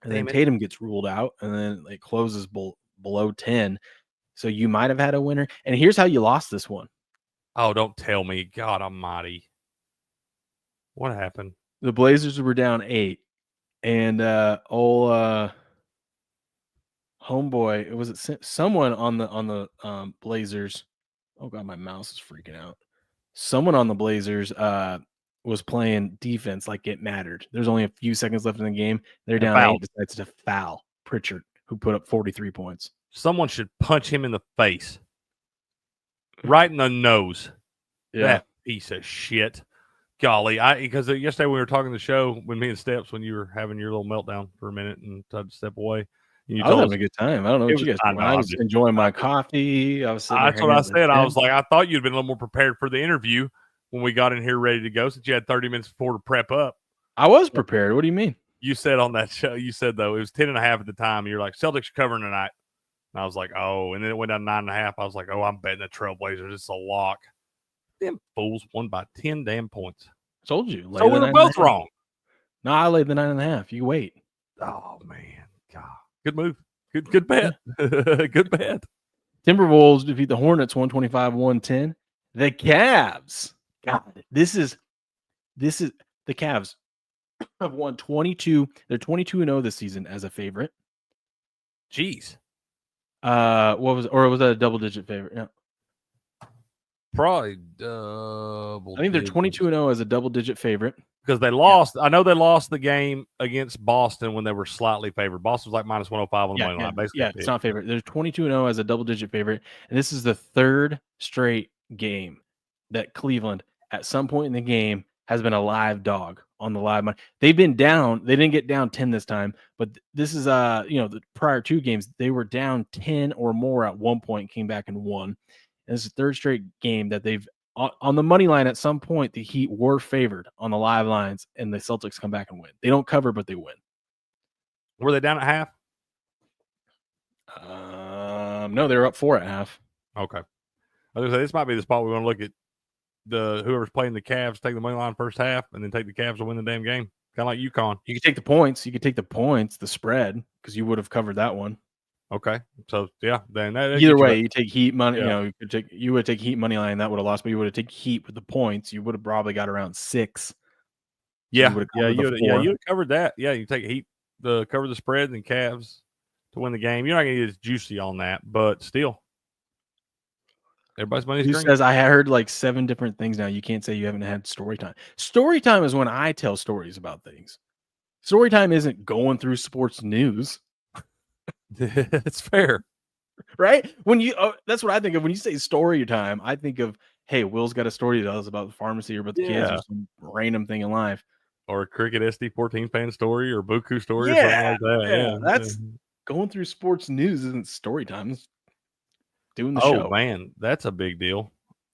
And then Tatum gets ruled out, and then it closes below 10. So you might have had a winner. And here's how you lost this one. Oh, don't tell me. God almighty. What happened? The Blazers were down 8. And homeboy, it was someone on the Blazers. Oh god, my mouse is freaking out. Someone on the Blazers was playing defense like it mattered. There's only a few seconds left in the game. They're down 8, decides to foul Pritchard, who put up 43 points. Someone should punch him in the face. Right in the nose. Yeah. That piece of shit. Golly, because yesterday we were talking the show when me and Steps, when you were having your little meltdown for a minute and tried to step away. And you I was having a good time. I don't know what you guys I was enjoying my coffee. I was sitting That's what I said. I was like, I thought you'd been a little more prepared for the interview when we got in here ready to go, since you had 30 minutes before to prep up. I was prepared. What do you mean? You said on that show, you said, though, it was 10.5 at the time. You're like, Celtics are covering tonight. And I was like, oh. And then it went down 9.5. I was like, oh, I'm betting the Trailblazers. It's a lock. Them fools won by 10 damn points. Told you. So we were both wrong. No, I laid the 9.5. You wait. Oh, man. God. Good move. Good bet. Good bet. Timberwolves defeat the Hornets 125-110. The Cavs. God, this is the Cavs have won 22. They're 22-0 this season as a favorite. Jeez. Was that a double-digit favorite? Yeah. Probably double. I think they're 22-0 as a double-digit favorite. Because they lost. Yeah. I know they lost the game against Boston when they were slightly favored. Boston was like minus 105 on the money line. Basically, it's not favorite. They're 22-0 as a double-digit favorite. And this is the third straight game that Cleveland, at some point in the game, has been a live dog on the live money. They've been down. They didn't get down 10 this time, but this is the prior 2 games, they were down 10 or more at one point, came back and won. And this is the third straight game that they've on the money line. At some point, the Heat were favored on the live lines, and the Celtics come back and win. They don't cover, but they win. Were they down at half? No, they were up 4 at half. Okay. I was gonna say this might be the spot we want to look at whoever's playing the Cavs, take the money line first half, and then take the Cavs to win the damn game. Kind of like UConn. You could take the points. You could take the points, the spread, because you would have covered that one. Okay, so yeah, then either way, you take Heat money. Yeah. You would take Heat money line, that would have lost, but you would have taken Heat with the points. You would have probably got around 6. So you would have covered that. Yeah, you take Heat, cover the spread, and Cavs to win the game. You're not going to get as juicy on that, but still, everybody's money's green. Who says I heard like 7 different things now? You can't say you haven't had story time. Story time is when I tell stories about things. Story time isn't going through sports news. It's fair, right? When that's what I think of when you say story time. I think of, hey, Will's got a story to tell us about the pharmacy or about the kids or some random thing in life, or a Cricket SD14 fan story or Buku story or something like that. Yeah, that's going through sports news. Isn't story time? It's doing the show. Oh man, that's a big deal.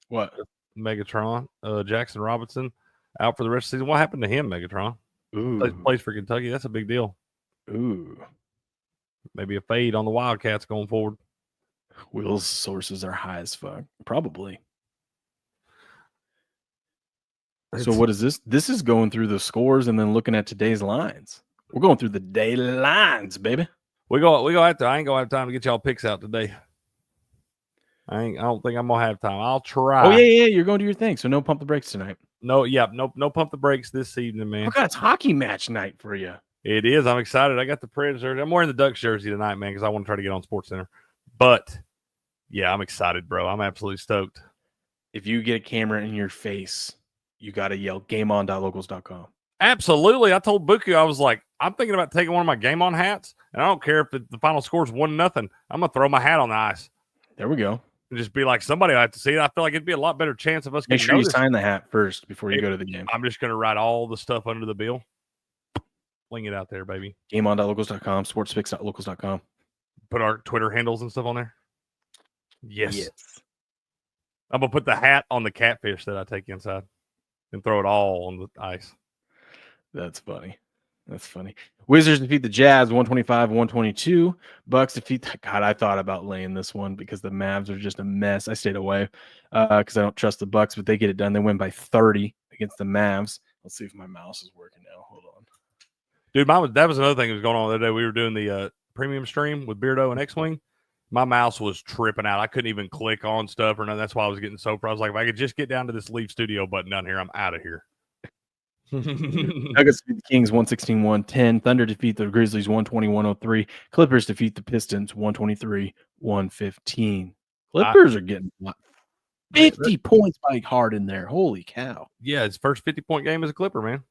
What? Megatron, Jackson Robinson out for the rest of the season. What happened to him, Megatron? Ooh, plays for Kentucky. That's a big deal. Ooh. Maybe a fade on the Wildcats going forward. Will's sources are high as fuck. Probably. So what is this? This is going through the scores and then looking at today's lines. We're going through the day lines, baby. We go have to. I ain't gonna have time to get y'all picks out today. I don't think I'm gonna have time. I'll try. Oh yeah. You're going to your thing. So no pump the brakes tonight. No pump the brakes this evening, man. Oh God, it's hockey match night for you. It is. I'm excited. I got the Preds jersey. I'm wearing the Ducks jersey tonight, man, because I want to try to get on SportsCenter. But, yeah, I'm excited, bro. I'm absolutely stoked. If you get a camera in your face, you got to yell gameon.locals.com. Absolutely. I told Buku, I was like, I'm thinking about taking one of my game on hats, and I don't care if the final score is 1-0. I'm gonna throw my hat on the ice. There we go. And just be like, somebody will have to see it. I feel like it'd be a lot better chance of us Make getting sure you noticed. sign the hat first before you go to the game. I'm just gonna write all the stuff under the bill. Fling it out there, baby. GameOn.locals.com, sportspicks.locals.com. Put our Twitter handles and stuff on there. Yes. I'm gonna put the hat on the catfish that I take inside and throw it all on the ice. That's funny. Wizards defeat the Jazz 125-122. Bucks defeat God, I thought about laying this one because the Mavs are just a mess. I stayed away because I don't trust the Bucks, but they get it done. They win by 30 against the Mavs. Let's see if my mouse is working now. Hold on. Dude, that was another thing that was going on the other day. We were doing the premium stream with Beardo and X-Wing. My mouse was tripping out. I couldn't even click on stuff or nothing. That's why I was getting so proud. I was like, if I could just get down to this leave studio button down here, I'm out of here. Nuggets defeat the Kings 116-110. Thunder defeat the Grizzlies 120-103. Clippers defeat the Pistons 123-115. Clippers are getting 50 points by Harden there. Holy cow. Yeah, his first 50-point game as a Clipper, man.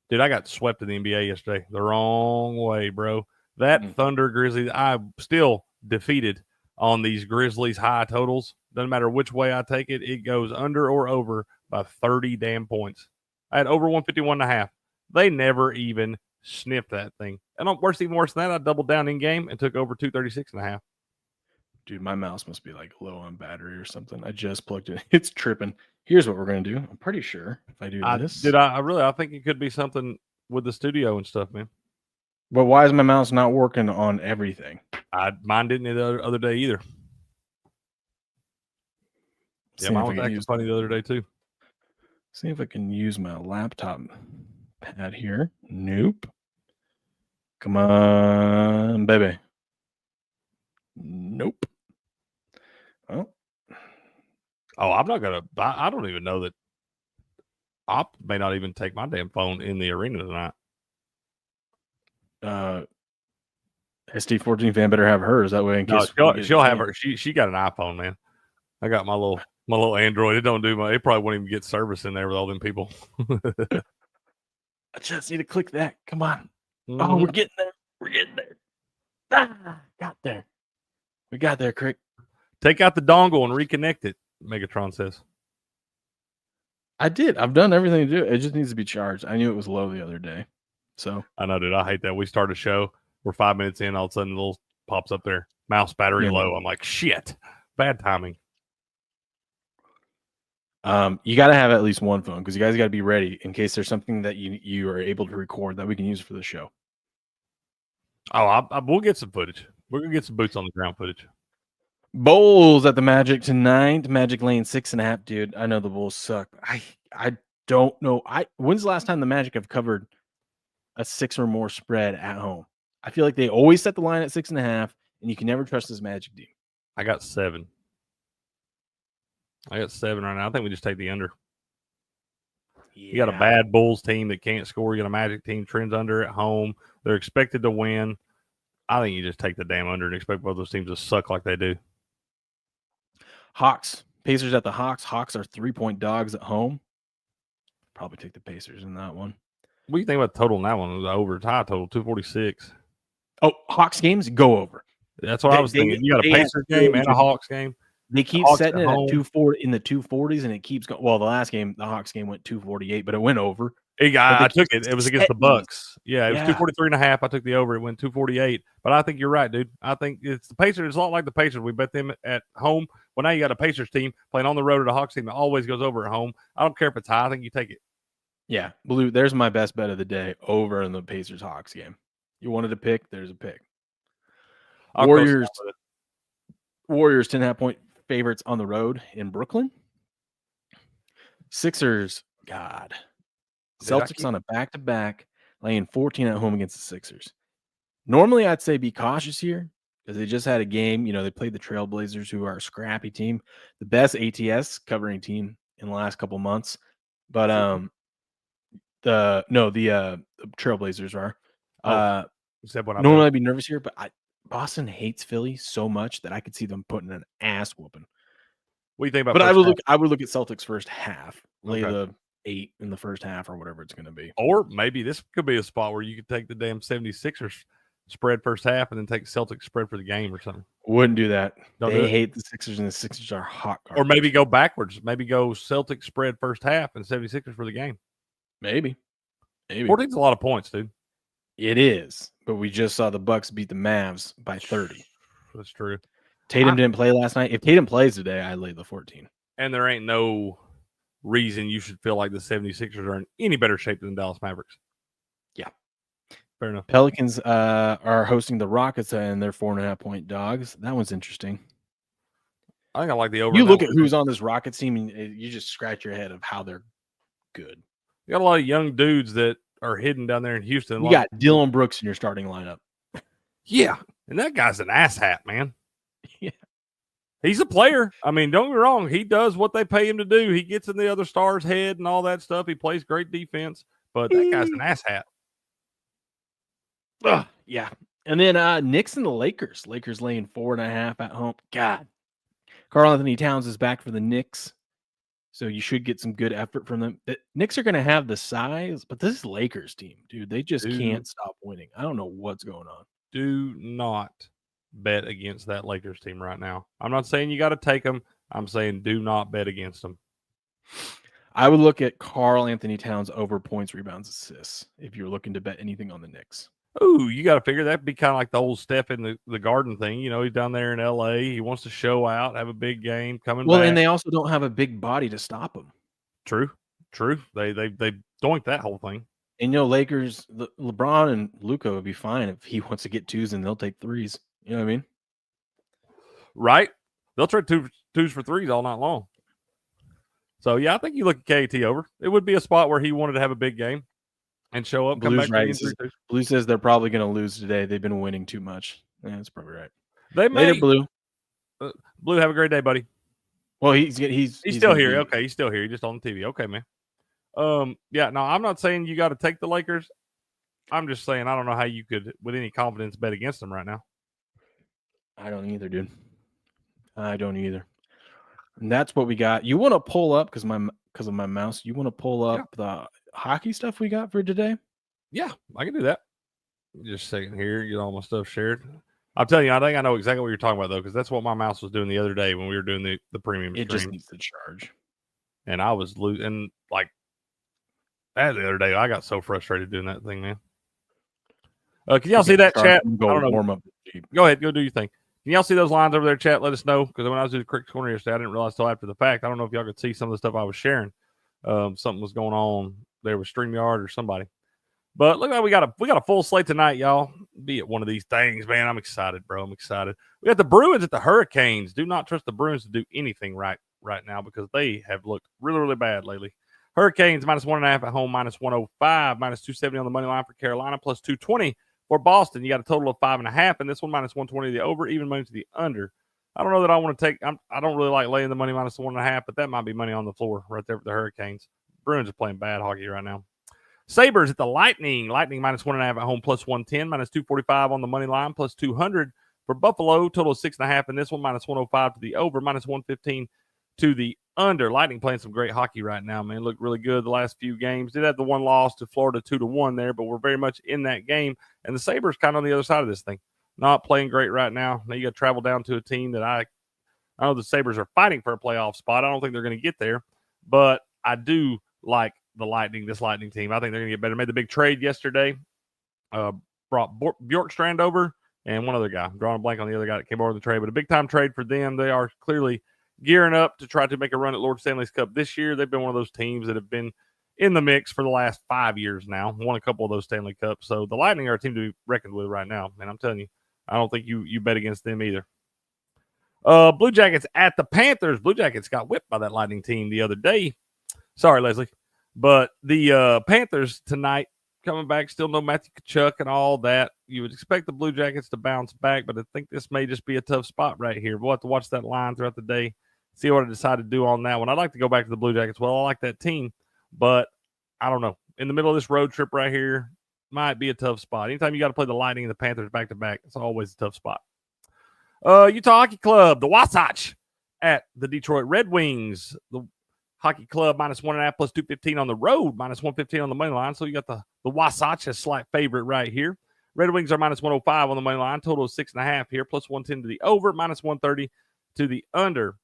Dude, I got swept in the NBA yesterday. The wrong way, bro. That Thunder Grizzlies, I'm still defeated on these Grizzlies high totals. Doesn't matter which way I take it, it goes under or over by 30 damn points. I had over 151.5. They never even sniffed that thing. And even worse than that, I doubled down in game and took over 236.5. Dude, my mouse must be like low on battery or something. I just plugged it. It's tripping. Here's what we're going to do. I'm pretty sure if I do this. I think it could be something with the studio and stuff, man. But why is my mouse not working on everything? Mine didn't the other day either. Yeah, mine was acting funny the other day too. See if I can use my laptop pad here. Nope. Come on, baby. Nope. Oh, I'm not going to. I don't even know that. I may not even take my damn phone in the arena tonight. SD14 fan better have hers. That way, in case she'll have her. She got an iPhone, man. I got my little Android. It don't do It probably won't even get service in there with all them people. I just need to click that. Come on. Oh, we're getting there. Got there. We got there, Crick. Take out the dongle and reconnect it, Megatron says. I did. I've done everything to do it. It just needs to be charged. I knew it was low the other day. So I know, dude. I hate that. We start a show. We're 5 minutes in. All of a sudden, a little pops up there. Mouse battery low. I'm like, shit. Bad timing. You got to have at least one phone because you guys got to be ready in case there's something that you are able to record that we can use for the show. Oh, we'll get some footage. We're going to get some boots on the ground footage. Bulls at the Magic tonight. Magic laying 6.5, dude. I know the Bulls suck. I don't know. When's the last time the Magic have covered a 6 or more spread at home? I feel like they always set the line at 6.5, and you can never trust this Magic team. I got 7. right now. I think we just take the under. Yeah. You got a bad Bulls team that can't score. You got a Magic team trends under at home. They're expected to win. I think you just take the damn under and expect both those teams to suck like they do. Hawks. Pacers at the Hawks. Hawks are 3-point dogs at home. Probably take the Pacers in that one. What do you think about the total in that one? It was over tie total, 246. Oh, Hawks games, go over. That's what I was thinking. You got a Pacers game and a Hawks game. They keep setting it at 240 in the 240s, and it keeps going. Well, the last game, the Hawks game went 248, but it went over. I took it. It was against the Bucks. Yeah, it was 243.5. I took the over. It went 248. But I think you're right, dude. I think it's the Pacers. It's a lot like the Pacers. We bet them at home. Well, now you got a Pacers team playing on the road at a Hawks team that always goes over at home. I don't care if it's high. I think you take it. Yeah, Blue, there's my best bet of the day over in the Pacers-Hawks game. You wanted to pick, there's a pick. Warriors 10.5-point favorites on the road in Brooklyn. Sixers, God. Celtics on a back-to-back, laying 14 at home against the Sixers. Normally, I'd say be cautious here because they just had a game. You know, they played the Trailblazers, who are a scrappy team, the best ATS covering team in the last couple months. But the Trailblazers are. Normally I'd be nervous here, but Boston hates Philly so much that I could see them putting an ass whooping. What do you think about? But I would look at Celtics first half. Lay the 8 in the first half or whatever it's going to be. Or maybe this could be a spot where you could take the damn 76ers spread first half and then take Celtics spread for the game or something. Wouldn't do that. Don't They do it. hate the Sixers, and the Sixers are hot garbage. Or maybe go backwards. Maybe go Celtics spread first half and 76ers for the game. Maybe. 14's a lot of points, dude. It is, but we just saw the Bucks beat the Mavs by 30. That's true. Tatum didn't play last night. If Tatum plays today, I lay the 14. And there ain't no reason you should feel like the 76ers are in any better shape than the Dallas Mavericks. Yeah. Fair enough. Pelicans are hosting the Rockets, and they're 4.5-point dogs. That one's interesting. I think I like the over. You look at who's on this Rockets team, and you just scratch your head of how they're good. You got a lot of young dudes that are hidden down there in Houston. You got Dylan Brooks in your starting lineup. Yeah. And that guy's an asshat, man. Yeah. He's a player. I mean, don't get me wrong. He does what they pay him to do. He gets in the other star's head and all that stuff. He plays great defense, but that guy's an asshat. Yeah. And then Knicks and the Lakers. Lakers laying 4.5 at home. God. Karl Anthony Towns is back for the Knicks, so you should get some good effort from them. The Knicks are going to have the size, but this is Lakers team, dude. They just can't stop winning. I don't know what's going on. Do not bet against that Lakers team right now. I'm not saying you got to take them. I'm saying do not bet against them. I would look at Karl Anthony Towns over points, rebounds, assists if you're looking to bet anything on the Knicks. Ooh, you got to figure that'd be kind of like the old Steph in the Garden thing. You know, he's down there in L.A. He wants to show out, have a big game coming back. And they also don't have a big body to stop him. True. They doinked that whole thing. And, Lakers, LeBron and Luka would be fine if he wants to get twos and they'll take threes. You know what I mean? Right. They'll trade twos for threes all night long. So, yeah, I think you look at KAT over. It would be a spot where he wanted to have a big game and show up. Blue's right. Blue says they're probably going to lose today. They've been winning too much. Yeah, that's probably right. They may. Later, Blue. Blue, have a great day, buddy. Well, he's still here. Okay, he's still here. He's just on the TV. Okay, man. Yeah, no, I'm not saying you got to take the Lakers. I'm just saying I don't know how you could, with any confidence, bet against them right now. I don't either, dude. I don't either. And that's what we got. You want to pull up because of my mouse. You want to pull up the hockey stuff we got for today? Yeah, I can do that. Just a second here. Get all my stuff shared. I'm telling you, I think I know exactly what you're talking about though, because that's what my mouse was doing the other day when we were doing the premium. It just needs to charge. And I was losing like that the other day. I got so frustrated doing that thing, man. Can y'all see that chat? Go I don't know. Warm up. Go ahead, go do your thing. Can y'all see those lines over there, chat? Let us know, because when I was doing the Crick's Corner yesterday, I didn't realize until after the fact. I don't know if y'all could see some of the stuff I was sharing. Something was going on there with StreamYard or somebody. But look like we got a full slate tonight, y'all. Be it one of these things, man. I'm excited, bro. I'm excited. We got the Bruins at the Hurricanes. Do not trust the Bruins to do anything right now because they have looked really, really bad lately. Hurricanes -1.5 at home, -105, -270 on the money line for Carolina, +220 for Boston. You got a total of 5.5, and this one -120 to the over, even money to the under. I don't know that I want to take. I don't really like laying the money -1.5, but that might be money on the floor right there for the Hurricanes. Bruins are playing bad hockey right now. Sabres at the Lightning. Lightning -1.5 at home, +110, -245 on the money line, +200 for Buffalo. Total of 6.5, and this one -105 to the over, -115 to the under. Lightning playing some great hockey right now, man. Looked really good the last few games. Did have the one loss to Florida 2-1 there, but we're very much in that game. And the Sabres kind of on the other side of this thing. Not playing great right now. Now you got to travel down to a team that I know the Sabres are fighting for a playoff spot. I don't think they're going to get there, but I do like the Lightning, this Lightning team. I think they're going to get better. Made the big trade yesterday. Brought Bjorkstrand over and one other guy. I'm drawing a blank on the other guy that came over in the trade, but a big-time trade for them. They are clearly gearing up to try to make a run at Lord Stanley's Cup this year. They've been one of those teams that have been in the mix for the last 5 years now. Won a couple of those Stanley Cups. So the Lightning are a team to be reckoned with right now. And I'm telling you, I don't think you bet against them either. Blue Jackets at the Panthers. Blue Jackets got whipped by that Lightning team the other day. Sorry, Leslie. But the Panthers tonight coming back, still no Matthew Tkachuk and all that. You would expect the Blue Jackets to bounce back, but I think this may just be a tough spot right here. We'll have to watch that line throughout the day, see what I decide to do on that one. I'd like to go back to the Blue Jackets. Well, I like that team, but I don't know. In the middle of this road trip right here, might be a tough spot. Anytime you got to play the Lightning and the Panthers back-to-back, it's always a tough spot. Utah Hockey Club, the Wasatch at the Detroit Red Wings. The Hockey Club -1.5 plus 215 on the road, -115 on the money line. So you got the Wasatch a slight favorite right here. Red Wings are -105 on the money line, total of 6.5 here, plus 110 to the over, -130 to the under.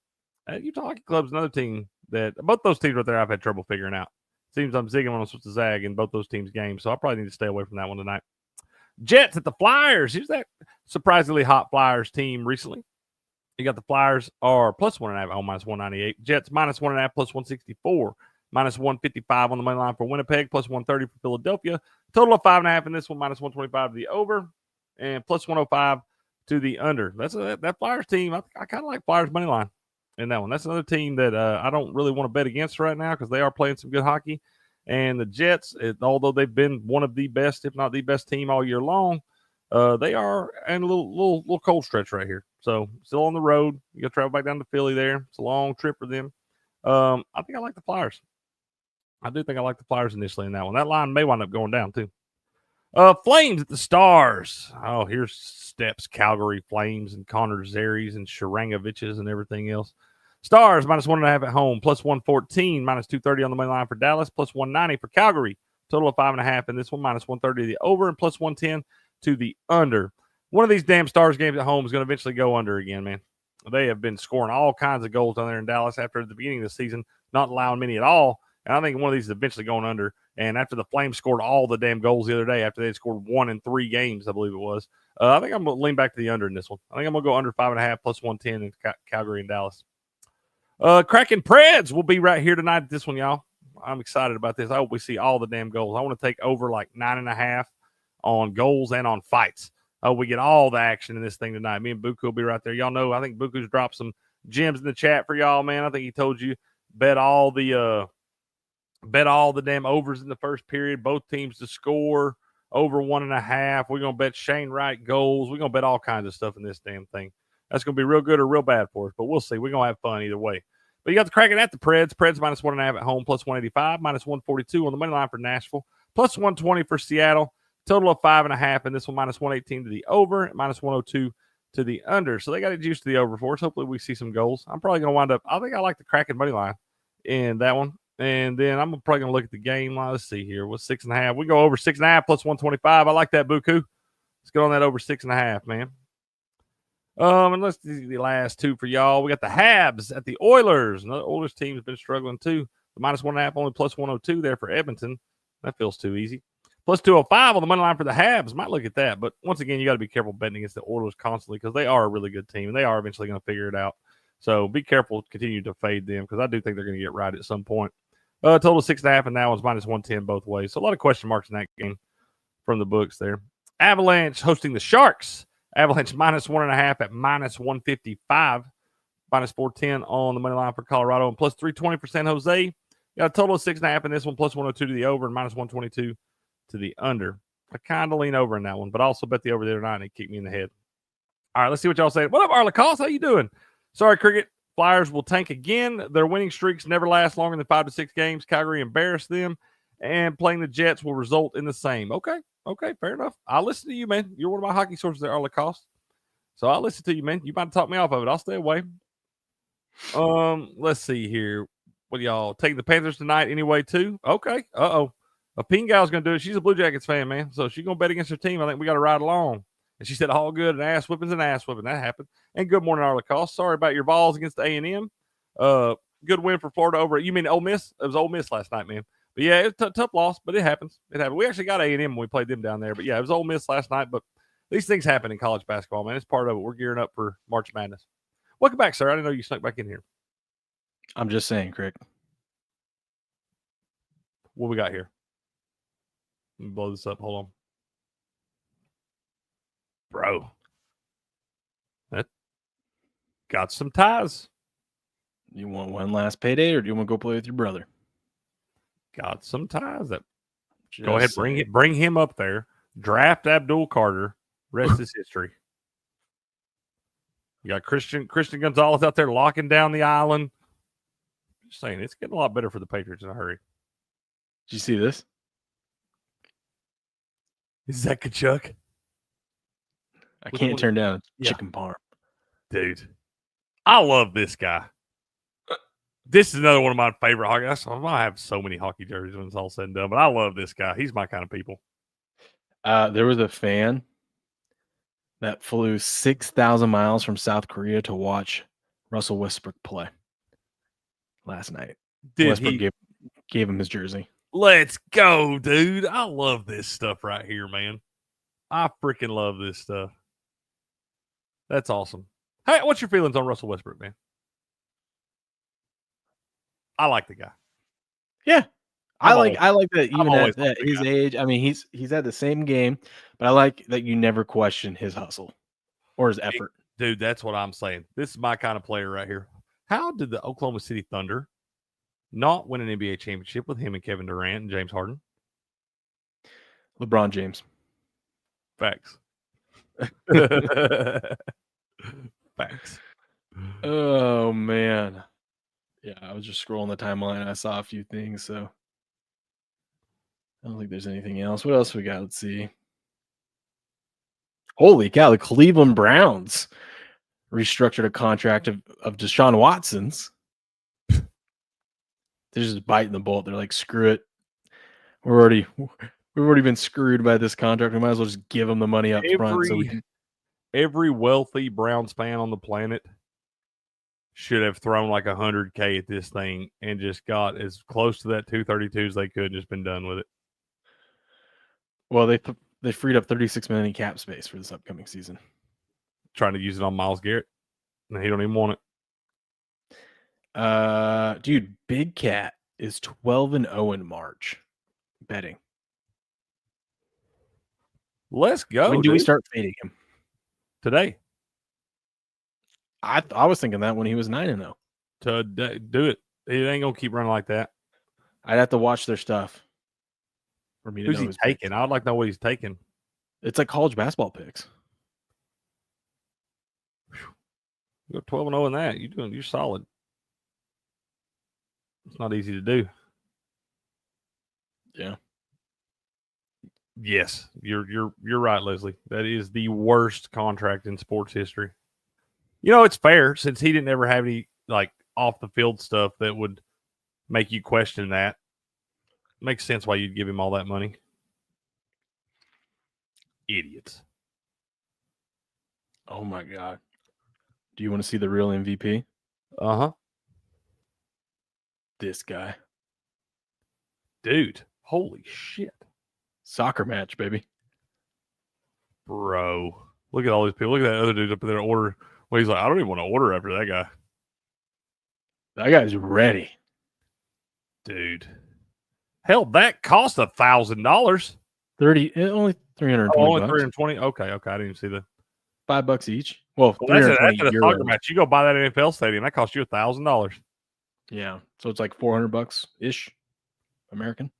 Utah Hockey Club's another team that both those teams right there I've had trouble figuring out. Seems I'm zigging when I'm supposed to zag in both those teams' games, so I probably need to stay away from that one tonight. Jets at the Flyers. Here's that surprisingly hot Flyers team recently. You got the Flyers are +1.5 on -198. Jets -1.5 plus 164. -155 on the money line for Winnipeg, +130 for Philadelphia. Total of 5.5 in this one, -125 to the over, and +105 to the under. That's that Flyers team. I kind of like Flyers money line in that one. That's another team that I don't really want to bet against right now because they are playing some good hockey. And the Jets, although they've been one of the best, if not the best team all year long, they are in a little cold stretch right here. So still on the road. You got to travel back down to Philly there. It's a long trip for them. I think I like the Flyers. I do think I like the Flyers initially in that one. That line may wind up going down too. Flames at the Stars. Oh, here's Steps, Calgary Flames, and Connor Zaries and Sharangoviches and everything else. Stars -1.5 at home, +114, -230 on the money line for Dallas, +190 for Calgary. Total of 5.5 in this one, -130 to the over, and +110 to the under. One of these damn Stars games at home is going to eventually go under again, man. They have been scoring all kinds of goals down there in Dallas after the beginning of the season, not allowing many at all. And I think one of these is eventually going under. And after the Flames scored all the damn goals the other day, after they had scored 1 in 3 games, I believe it was, I think I'm going to lean back to the under in this one. I think I'm going to go under 5.5 +110 in Calgary and Dallas. Kraken Preds will be right here tonight at this one, y'all. I'm excited about this. I hope we see all the damn goals. I want to take over like 9.5 on goals and on fights. We get all the action in this thing tonight. Me and Buku will be right there. Y'all know, I think Buku's dropped some gems in the chat for y'all, man. I think he told you bet all the damn overs in the first period, both teams to score over 1.5. We're going to bet Shane Wright goals. We're going to bet all kinds of stuff in this damn thing. That's going to be real good or real bad for us, but we'll see. We're going to have fun either way. But you got the Kraken at the Preds. Preds -1.5 at home, +185, -142 on the money line for Nashville, +120 for Seattle. Total of 5.5, and this one -118 to the over, -102 to the under. So they got it juiced to the over for us. Hopefully we see some goals. I'm probably going to wind up, I think I like the Kraken money line in that one. And then I'm probably going to look at the game line. Let's see here. What's 6.5? We go over 6.5 +125. I like that, Buku. Let's get on that over 6.5, man. And let's do the last two for y'all. We got the Habs at the Oilers. Another Oilers team has been struggling too. The -1.5, only +102 there for Edmonton. That feels too easy. +205 on the money line for the Habs. Might look at that. But once again, you got to be careful betting against the Oilers constantly because they are a really good team, and they are eventually going to figure it out. So be careful. Continue to fade them because I do think they're going to get right at some point. Total 6.5, and that one's -110 both ways. So a lot of question marks in that game from the books there. Avalanche hosting the Sharks. Avalanche -1.5 at -155. -410 on the money line for Colorado, and +320 for San Jose. You got a total of 6.5 in this one, +102 to the over, and -122 to the under. I kind of lean over in that one, but I also bet the over there tonight and it kicked me in the head. All right, let's see what y'all say. What up, Arla Cost? How you doing? Sorry, Cricket. Flyers will tank again. Their winning streaks never last longer than 5 to 6 games. Calgary embarrassed them, and playing the Jets will result in the same. Okay, fair enough. I'll listen to you, man. You're one of my hockey sources there, Arla Cost. So I'll listen to you, man. You might talk me off of it. I'll stay away. Let's see here. What y'all taking the Panthers tonight anyway, too? Okay. A pink gal's going to do it. She's a Blue Jackets fan, man. So she's going to bet against her team. I think we got to ride along. And she said, all good and ass whipping's an ass whipping. That happened. And good morning, Arla Cost. Sorry about your balls against the A&M. Good win for Florida over. You mean Ole Miss? It was Ole Miss last night, man. But yeah, it's a tough loss, but it happens. It happened. We actually got A&M when we played them down there. But yeah, it was Ole Miss last night. But these things happen in college basketball, man. It's part of it. We're gearing up for March Madness. Welcome back, sir. I didn't know you snuck back in here. I'm just saying, Crick. What we got here? Let me blow this up. Hold on. Bro. That got some ties. You want one last payday, or do you want to go play with your brother? Got some ties. That Just go ahead, bring him up there. Draft Abdul Carter. Rest is history. You got Christian Gonzalez out there locking down the island. Just saying, it's getting a lot better for the Patriots in a hurry. Did you see this? Is that Kachuk? I can't turn down chicken parm. Dude, I love this guy. This is another one of my favorite hockey. I have so many hockey jerseys when it's all said and done, but I love this guy. He's my kind of people. There was a fan that flew 6,000 miles from South Korea to watch Russell Westbrook play last night. Westbrook gave him his jersey. Let's go, dude. I love this stuff right here, man. I freaking love this stuff. That's awesome. Hey, what's your feelings on Russell Westbrook, man? I like the guy. Yeah. I like that even always at his age. I mean, he's had the same game, but I like that you never question his hustle or his effort. Dude, that's what I'm saying. This is my kind of player right here. How did the Oklahoma City Thunder not win an NBA championship with him and Kevin Durant and James Harden? LeBron James. Facts. Facts. Oh, man. Yeah, I was just scrolling the timeline and I saw a few things, so I don't think there's anything else. What else we got? Let's see. Holy cow, the Cleveland Browns restructured a contract of Deshaun Watson's. They're just biting the bullet. They're like, screw it. We've already been screwed by this contract. We might as well just give them the money up front. So every wealthy Browns fan on the planet should have thrown like $100K at this thing and just got as close to that 232 as they could and just been done with it. Well, they freed up $36 million in cap space for this upcoming season. Trying to use it on Myles Garrett. And he don't even want it. Dude, Big Cat is 12-0 in March betting. Let's go. When do we start fading him? Today. I was thinking that when he was 9-0. To do it. It ain't gonna keep running like that. I'd have to watch their stuff for me to Who's know he taking? I'd like to know what he's taking. It's like college basketball picks. You're 12-0 in that. You're solid. It's not easy to do. Yeah. Yes, you're right, Leslie. That is the worst contract in sports history. You know, it's fair since he didn't ever have any like off the field stuff that would make you question that. Makes sense why you'd give him all that money. Idiots. Oh my God. Do you want to see the real MVP? Uh-huh. This guy. Dude, holy shit. Soccer match, baby. Bro. Look at all these people. Look at that other dude up there order. Well, he's like, I don't even want to order after that guy. That guy's ready. Dude. Hell, that cost $1,000. Only 320. Only 320. Okay. I didn't even see the $5 each. Well, that's a soccer match. You go buy that NFL stadium, that costs you $1,000. Yeah, so it's like $400 ish, American.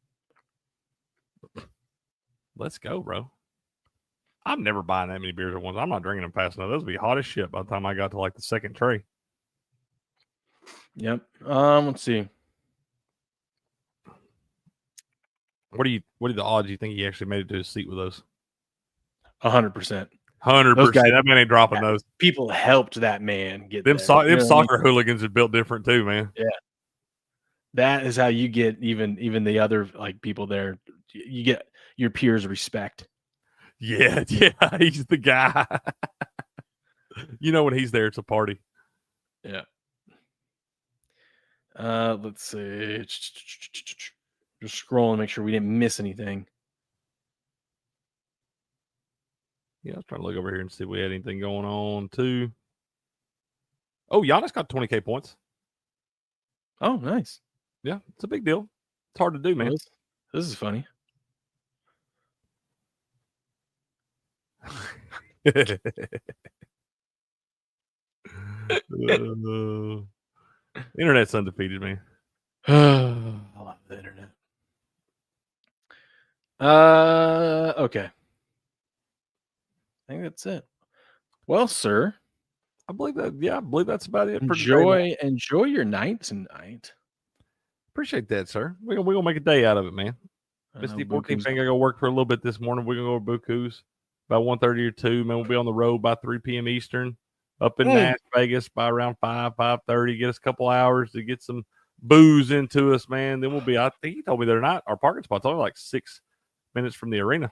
Let's go, bro. I'm never buying that many beers at once. I'm not drinking them fast enough. Those would be hot as shit by the time I got to like the second tray. Yep. Let's see. What are the odds you think he actually made it to his seat with those? 100%. 100%. That man ain't dropping those. People helped that man get them. Them soccer hooligans are built different too, man. Yeah. That is how you get even the other like people there. You get your peers respect. Yeah, he's the guy. You know when he's there, it's a party. Yeah. Let's see. Just scroll and make sure we didn't miss anything. Yeah, I was trying to look over here and see if we had anything going on too. Oh, Giannis got 20K points. Oh, nice. Yeah, it's a big deal. It's hard to do, man. This is funny. Internet's undefeated, man. I love the internet. Okay. I think that's it. Well, sir, I believe that's about it. Enjoy your night tonight. Appreciate that, sir. We're gonna make a day out of it, man. Misty 14 ain't gonna go work for a little bit this morning. We're gonna go to Buku's about 1:30 or 2. Man, we'll be on the road by 3 p.m. Eastern. Up in Las Vegas by around 5:30. Get us a couple hours to get some booze into us, man. Then we'll be. I think he told me they're not. Our parking spot's only like 6 minutes from the arena,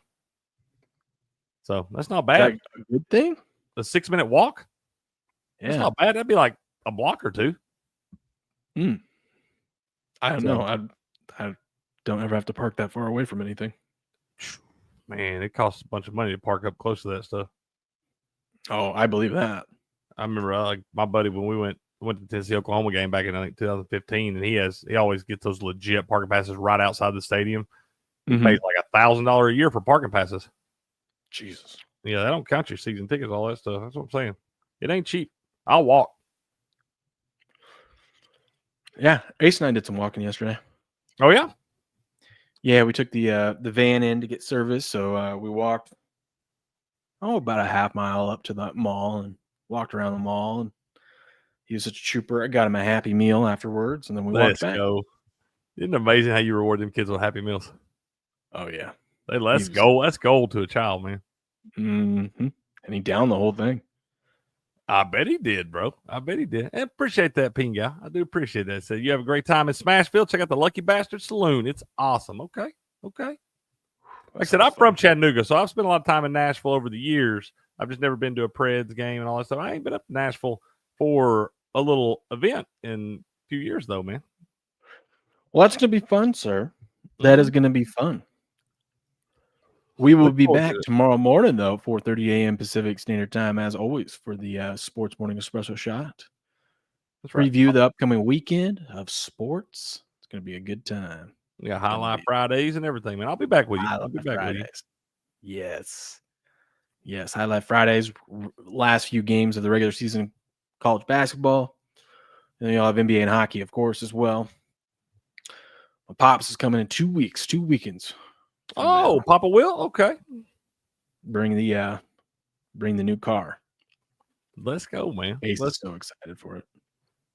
so that's not Is bad. that a good thing? A 6-minute walk. That's Yeah. not bad. That'd be like a block or two. I don't know. I don't ever have to park that far away from anything. Man, it costs a bunch of money to park up close to that stuff. Oh, I believe that. I remember like my buddy when we went to the Tennessee Oklahoma game back in I think 2015, and he always gets those legit parking passes right outside the stadium. He pays like $1,000 a year for parking passes. Jesus. Yeah, they don't count your season tickets, all that stuff. That's what I'm saying. It ain't cheap. I'll walk. Yeah, Ace and I did some walking yesterday. Oh yeah. Yeah, we took the van in to get service, so we walked about a half mile up to the mall and walked around the mall. And he was such a trooper. I got him a Happy Meal afterwards, and then we walked back. Go. Isn't it amazing how you reward them kids with Happy Meals? Oh yeah, Let's go. That's gold to a child, man. And he downed the whole thing. I bet he did, bro. I bet he did. I appreciate that, Pinga. I do appreciate that. So you have a great time in Smashville. Check out the Lucky Bastard Saloon. It's awesome. Okay. Like I said, I'm from Chattanooga, so I've spent a lot of time in Nashville over the years. I've just never been to a Preds game and all that stuff. I ain't been up to Nashville for a little event in a few years, though, man. Well, that's going to be fun, sir. That is going to be fun. We will be back tomorrow morning, though, 4:30 a.m. Pacific Standard Time, as always, for the Sports Morning Espresso Shot. Let's review the upcoming weekend of sports. It's going to be a good time. Yeah, Highlight Fridays and everything, man. I'll be back with you. I'll be back with you. Yes, Highlight Fridays, last few games of the regular season college basketball. And you'll have NBA and hockey, of course, as well. My Pops is coming in 2 weeks, 2 weekends. Oh, Papa Will? Okay. Bring the new car. Let's go, man. Ace is so excited for it.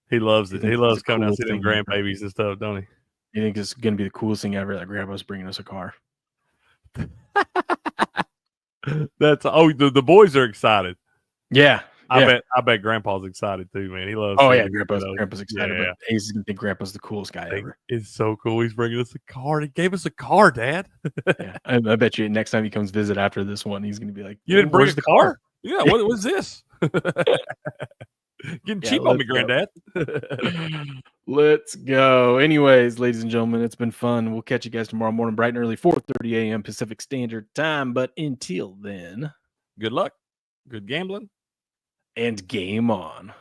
He loves it. He loves coming out to see them grandbabies and stuff, don't he? You think it's going to be the coolest thing ever that Grandpa's bringing us a car? The boys are excited. Yeah. I bet Grandpa's excited too, man. He loves. Oh yeah, Grandpa's excited. Yeah. But Ace is going to think Grandpa's the coolest guy ever. It's so cool. He's bringing us a car. He gave us a car, Dad. Yeah, I bet you next time he comes visit after this one, he's going to be like, "You didn't bring the car? Yeah. What was this? Getting cheap on me, Granddad." Let's go. Anyways, ladies and gentlemen, it's been fun. We'll catch you guys tomorrow morning, bright and early, 4:30 a.m. Pacific Standard Time. But until then, good luck, good gambling, and game on.